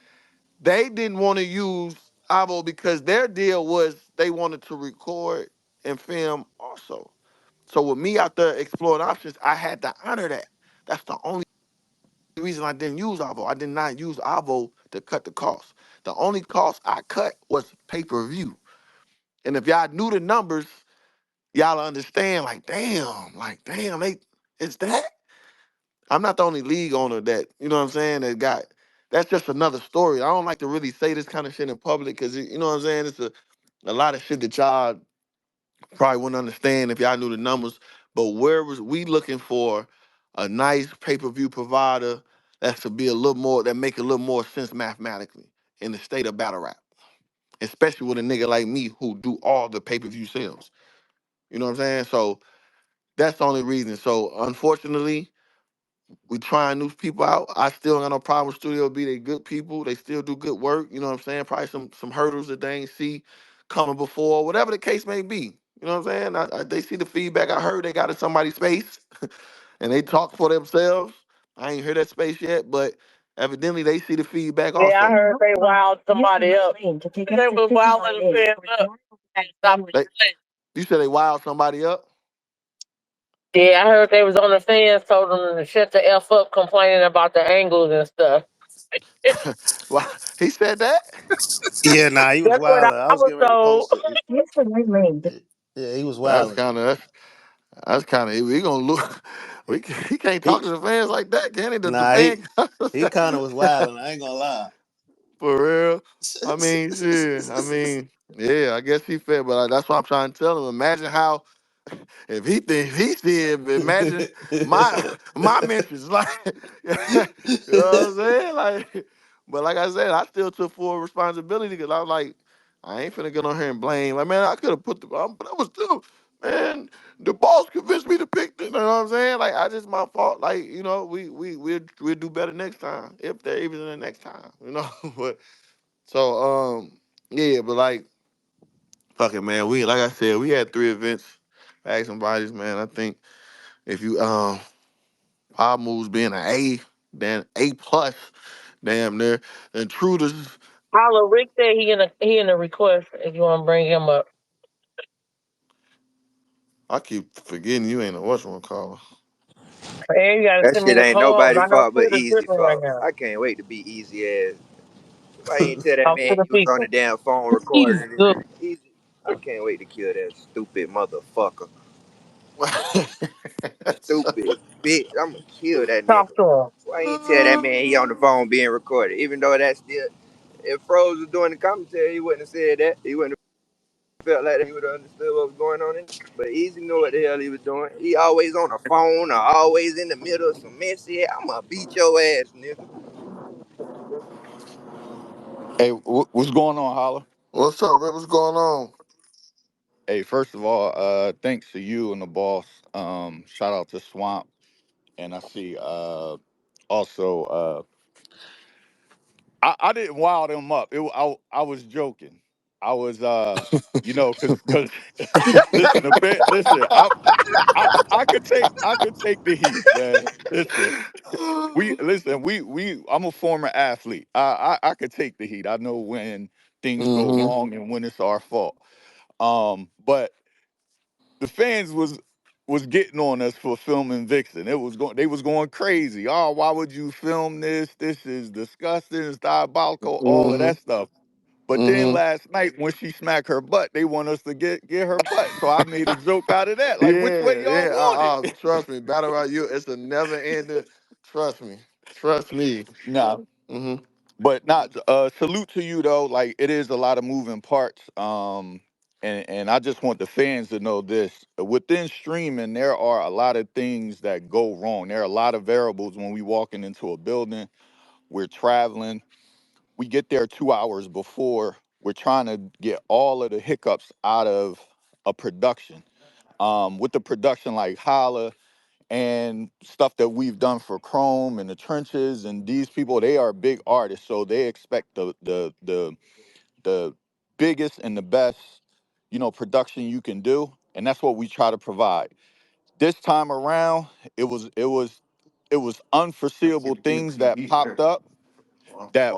They didn't want to use Avo because their deal was they wanted to record and film also. So with me out there exploring options, I had to honor that. That's the only reason I didn't use Avo. I did not use Avo to cut the cost. The only cost I cut was pay-per-view. And if y'all knew the numbers, y'all understand, like damn, it's that. I'm not the only league owner that, you know what I'm saying, that's just another story. I don't like to really say this kind of shit in public because, you know what I'm saying, it's a lot of shit that y'all probably wouldn't understand if y'all knew the numbers. But where was we looking for a nice pay-per-view provider that's to be a little more, that make a little more sense mathematically in the state of battle rap, especially with a nigga like me who do all the pay-per-view sales. You know what I'm saying? So that's the only reason. So unfortunately, we trying new people out. I still ain't got no problem with Studio B. They good people. They still do good work. You know what I'm saying? Probably some hurdles that they ain't see coming before, whatever the case may be. You know what I'm saying? They see the feedback. I heard they got in somebody's space and they talk for themselves. I ain't heard that space yet, but evidently they see the feedback Yeah, I also. heard they wild somebody up. They was wilding the fans up. Stop They, it. you said they wild somebody up? Yeah, I heard they was on the fans, told them to shut the F up, complaining about the angles and stuff. Well, he said that? Yeah, nah, he was That's what wild. I I was was getting ready to told. post it. Yeah, he was That's wild. kind of that's kind of we gonna look. He can't talk He to the fans like that, can he? The nah, fan he kind of was wild. I ain't gonna lie. for real. I mean, shit. I mean, yeah. I guess he fed, but that's what I'm trying to tell him. Imagine how if he thinks he see it. Imagine my mentions, like you know what I'm saying, like. But like I said, I still took full responsibility because I was like, I ain't finna get on here and blame. Like, man, I could have put but I was still, man. The boss convinced me to pick. You know what I'm saying? Like, I just my fault. Like, we'll do better next time if they're even in the next time. But so yeah, but like, fuck it, man. We like I said, we had 3 events, bags and bodies, man. I think if you Power moves being an A, then A plus, damn near. Intruders, Holla, Rick said he in a request if you want to bring him up. I keep forgetting you ain't a whatchamacallit. Hey, you gotta That send me shit the ain't code. nobody I know fault but Twitter's Easy tripping right fault. now. I can't wait to be Easy ass. Why you ain't tell that Talk to man the he was on the people. damn phone He's recording good. it? Easy. I can't wait to kill that stupid motherfucker. Stupid bitch. I'ma kill that nigga. Talk to him. Why you ain't tell that man he on the phone being recorded? Even though that's still, if Froze was doing the commentary, he wouldn't have said that. He wouldn't have felt like that. He would have understood what was going on. But Easy knew what the hell he was doing. He always on the phone or always in the middle of some messy. I'ma beat your ass, nigga. Hey, what's going on, Holla? What's up, Rick? What's going on? Hey, first of all, thanks to you and the boss. Shout out to Swamp, and I see also I didn't wild him up. I was joking. I was cause listen, listen, I could take the heat, man. Listen, I'm a former athlete. I could take the heat. I know when things go Mm-hmm. wrong and when it's our fault. But the fans was getting on us for filming Vixen. They was going crazy. Oh, why would you film this? This is disgusting. It's diabolical. All of Mm-hmm. that stuff. But then Mm-hmm. last night when she smacked her butt, they want us to get her butt. So I made a joke out of that. Like, which way Yeah, y'all yeah. want it? Trust me, battle right you. It's a never ending. Trust me. Trust me. Nah. Mm-hmm. But not salute to you though. Like it is a lot of moving parts. And I just want the fans to know this. Within streaming, there are a lot of things that go wrong. There are a lot of variables when we walking into a building. We're traveling. We get there 2 hours before. We're trying to get all of the hiccups out of a production. With the production like Holla and stuff that we've done for Chrome and the trenches and these people, they are big artists, so they expect the biggest and the best, production you can do, and that's what we try to provide. This time around, it was unforeseeable things that popped up that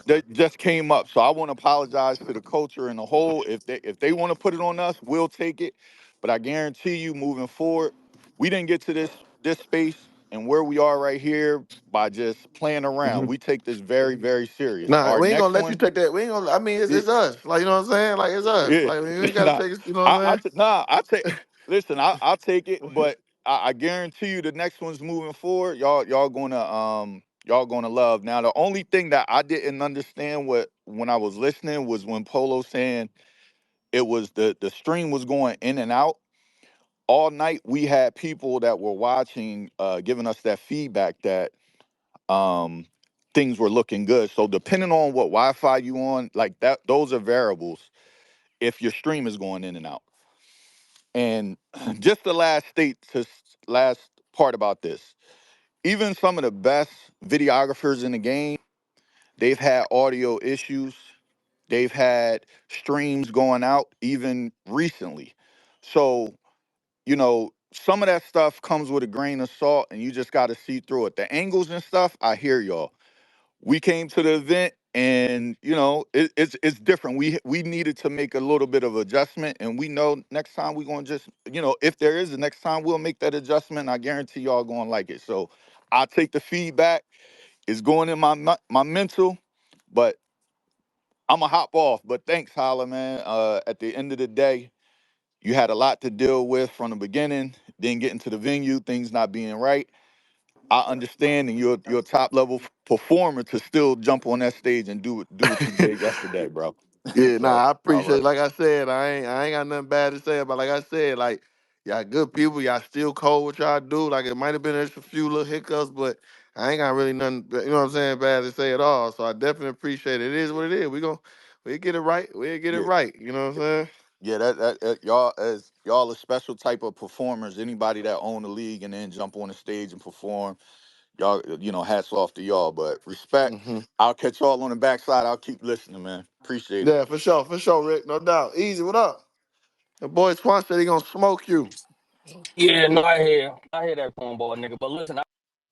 that just came up. So I want to apologize to the culture in the whole. If they want to put it on us, we'll take it. But I guarantee you, moving forward, we didn't get to this space and where we are right here by just playing around. We take this very, very serious. Nah, Our we ain't gonna next let you one, take that. We ain't gonna. I mean, yeah, it's us. Like you know what I'm saying. Like it's us. yeah, Like we ain't gotta nah, take it. You know what I'm I take. Listen, I'll take it, but I guarantee you, the next one's moving forward. Y'all gonna love. Now, the only thing that I didn't understand when I was listening was when Polo saying it was the stream was going in and out all night. We had people that were watching, giving us that feedback that um things were looking good. So depending on what Wi-Fi you on, like that, those are variables if your stream is going in and out. And just the last part about this, even some of the best videographers in the game, they've had audio issues. They've had streams going out even recently. So, some of that stuff comes with a grain of salt and you just got to see through it. The angles and stuff, I hear y'all. We came to the event and it's different. We needed to make a little bit of adjustment, and we know next time we're gonna just, if there is a next time, we'll make that adjustment. I guarantee y'all gonna like it. So I'll take the feedback. It's going in my mental, but I'm gonna hop off. But thanks, Holla, man. At the end of the day, you had a lot to deal with from the beginning, then getting to the venue, things not being right. I understand, and you're a top level performer to still jump on that stage and do what you saying. did yesterday, bro. Yeah, So, nah, I all appreciate right. it. Like I said, I ain't got nothing bad to say about. Like I said, like y'all good people, y'all still cold what y'all do. Like it might have been a few little hiccups, but I ain't got really nothing, you know what I'm saying, bad to say at all. So I definitely appreciate it. It is what it is. We get it right. We get it Yeah, right. You know what I'm saying? yeah. That y'all a special type of performers. Anybody that own the league and then jump on the stage and perform, y'all, hats off to y'all. But respect. Hmm. I'll catch y'all on the backside. I'll keep listening, man. Appreciate it. Yeah, for sure, Rick. No doubt. Easy. What up? The boy Swan said he gonna smoke you. Yeah, no, I hear that cornball nigga. But listen, I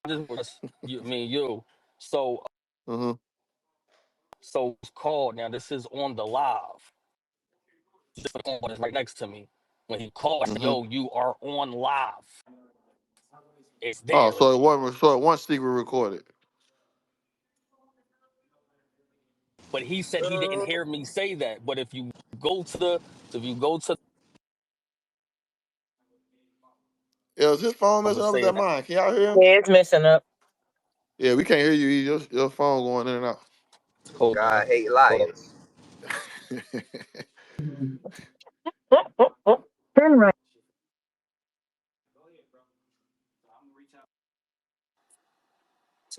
just was you, me, you. So, Mm-hmm. so it's called now. This is on the live. This cornball is right next to me. When he called, I said, Mm-hmm. "Yo, you are on live. It's Oh, there." so it wasn't secret recorded. But he said he didn't hear me say that. But go to the, if you go to, Yeah, is his phone I messing was up? Is saying that that. mine? Can y'all hear him? Yeah, it's messing up. Yeah, we can't hear you. Your phone going in and out. Hold God on, hate hold on. liars. Turn right.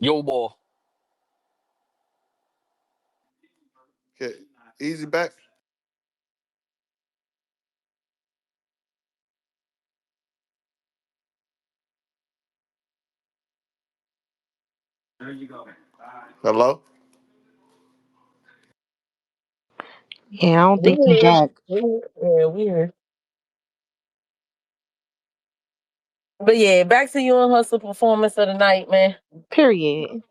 Yo, boy, Okay, easy back. Hello. Yeah, I don't think he Weird. back. Yeah, weird. But yeah, back to you and Hustle performance of the night, man. Period.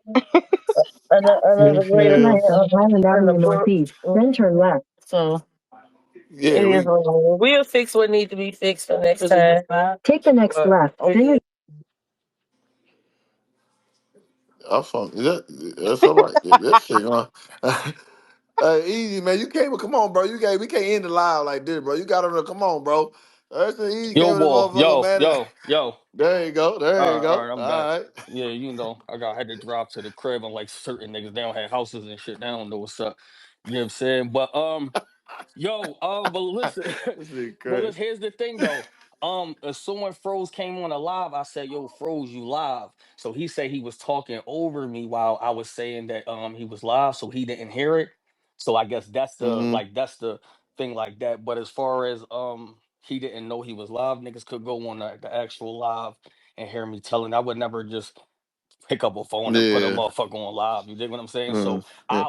Another Next great left Yeah, event on Highland in the Avenue books. Northeast, then turn left. So yeah. it is what it is. We'll fix what needs to be fixed for next time. Take the next But left, then I'm from. That's all right. Yeah, that shit. Easy man. You can't. Come on, bro. You can't. We can't end the live like this, bro. You got to come on, bro. That's the easy yo, came with the boy, motherfucker, man. yo. There you go. There you All go. right, I'm back. All right. Yeah, had to drop to the crib and like certain niggas, they don't have houses and shit. They don't know what's up. You know what I'm saying? But yo, but listen, This shit but crazy. listen, here's the thing though. As soon as Froze came on a live, I said, "Yo, Froze, you live?" So he said he was talking over me while I was saying that he was live, so he didn't hear it. So I guess Mm-hmm. that's the thing like that. But as far as he didn't know he was live, niggas could go on the actual live and hear me telling. I would never just pick up a phone and put a Yeah. motherfucker on live. You dig what I'm saying? Mm-hmm. So Yeah.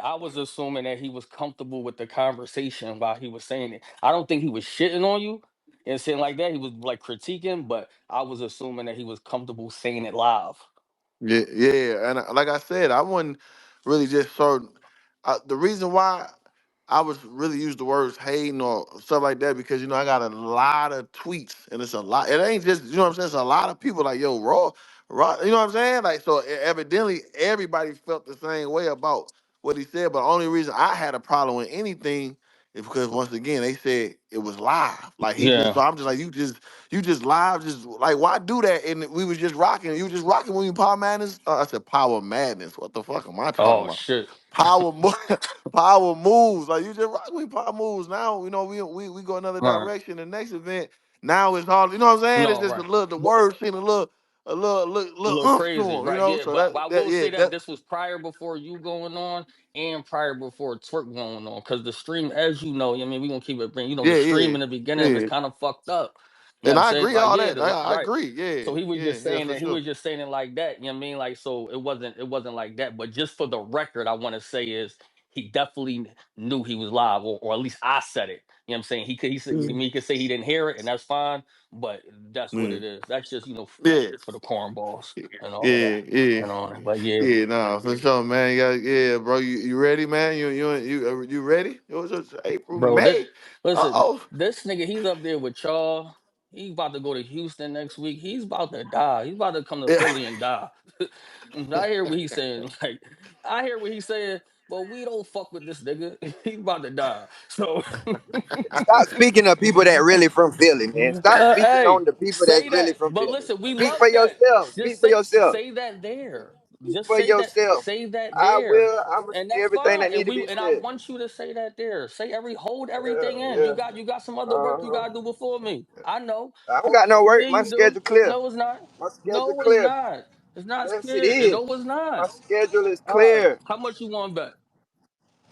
I was assuming that he was comfortable with the conversation while he was saying it. I don't think he was shitting on you and saying like that. He was like critiquing, but I was assuming that he was comfortable saying it live. Yeah, yeah, and like I said, I wouldn't really just sort. The reason why I was really use the words hating or stuff like that because I got a lot of tweets and it's a lot. It ain't just what I'm saying. It's a lot of people like raw. You know what I'm saying? Like so, evidently everybody felt the same way about what he said. But the only reason I had a problem with anything is because once again they said it was live. Like he just Yeah. so I'm just like you just live, just like why do that? And we was just rocking. You was just rocking when you Power Madness. I said Power Madness. What the fuck am I talking Oh about? shit. Power, power moves. Like you just rock with power moves. Now we go another All right. direction. The next event now it's hard. You know what I'm saying? It's No, just right. the But words seem a little look oomph to crazy, them. right? Yeah, So but I that will yeah say that that this was prior before you going on and prior before twerk going on. Cause the stream, as you know, I mean, we gonna keep it bring, the yeah stream yeah in the beginning was yeah. kind of fucked up. You know what And I'm I saying? agree Like, all yeah, that. I right. agree. Yeah So he was yeah just yeah saying for that sure. it like that, you know what I mean? Like, so it wasn't like that. But just for the record, I want to say is he definitely knew he was live, or at least I said it. You know what I'm saying? He could say he didn't hear it, and that's fine, but that's what Mm. it is. That's just, Yeah for the cornballs and all of that. yeah yeah. And all that. But yeah. Yeah, nah, for sure, man. Yeah, bro. You ready, man? You ready? It was just April, Bro, this May. listen, Oh, this nigga, he's up there with y'all. He about to go to Houston next week. He's about to die. He's about to come to yeah. Philly and die. I hear what he's saying. Like, I hear what he's saying, but we don't fuck with this nigga. He's about to die. So, Stop speaking of people that really from Philly, man. Stop speaking hey, on the people that's say really that. from But Philly. listen, we Speak for love that. yourself. Speak Just for say yourself. that there. Speak Just for say that. yourself. Say that I there. will. I'm gonna And say that's everything fine. that need to be And I said. want you to say that there. Hold Yeah, everything in. yeah. You got some other work you Uh-huh. gotta do before me. I know. I don't got no Yeah, work. My you do. schedule clear. No, it's not. My schedule No, it's clear. not. It's not Yes, it scared. is. No, it's My not. schedule is All right. clear. How much you want bet?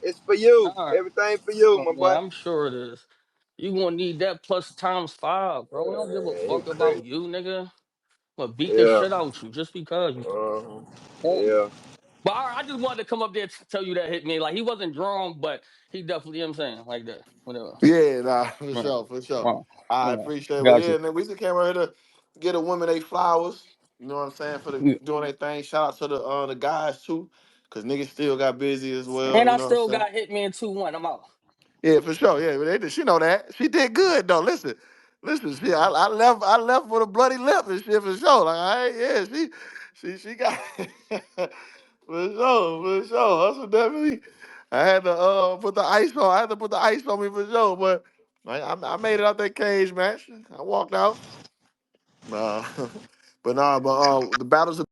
It's for you. All right. Everything for you, Oh, my man, boy. I'm sure it is. You gonna need that plus times 5, bro. We don't give a You fuck crazy. about you, nigga. But beat the Yeah. shit out you just because you. Uh-huh. Oh, Yeah. But all right, I just wanted to come up there to tell you that hit me. Like he wasn't drawn, but he definitely, you know what I'm saying, like that. Whatever. Yeah, nah, for Right. sure, for sure. Right. I Yeah. appreciate it. Well, Got yeah, you. and then we just came right here to get a women they flowers. You know what I'm saying? For the Yeah. doing their thing. Shout out to the guys too, cause niggas still got busy as well. And You I know what I'm still saying? got hit me in 2-1. I'm out. Yeah, for sure. Yeah, but she know that. She did good though. Listen. She, I left with a bloody lip and shit for sure. Like, yeah, she got for sure. That's what definitely. I had to put the ice on. I had to put the ice on me for sure. But I made it out that cage match. I walked out. Uh, but the battles.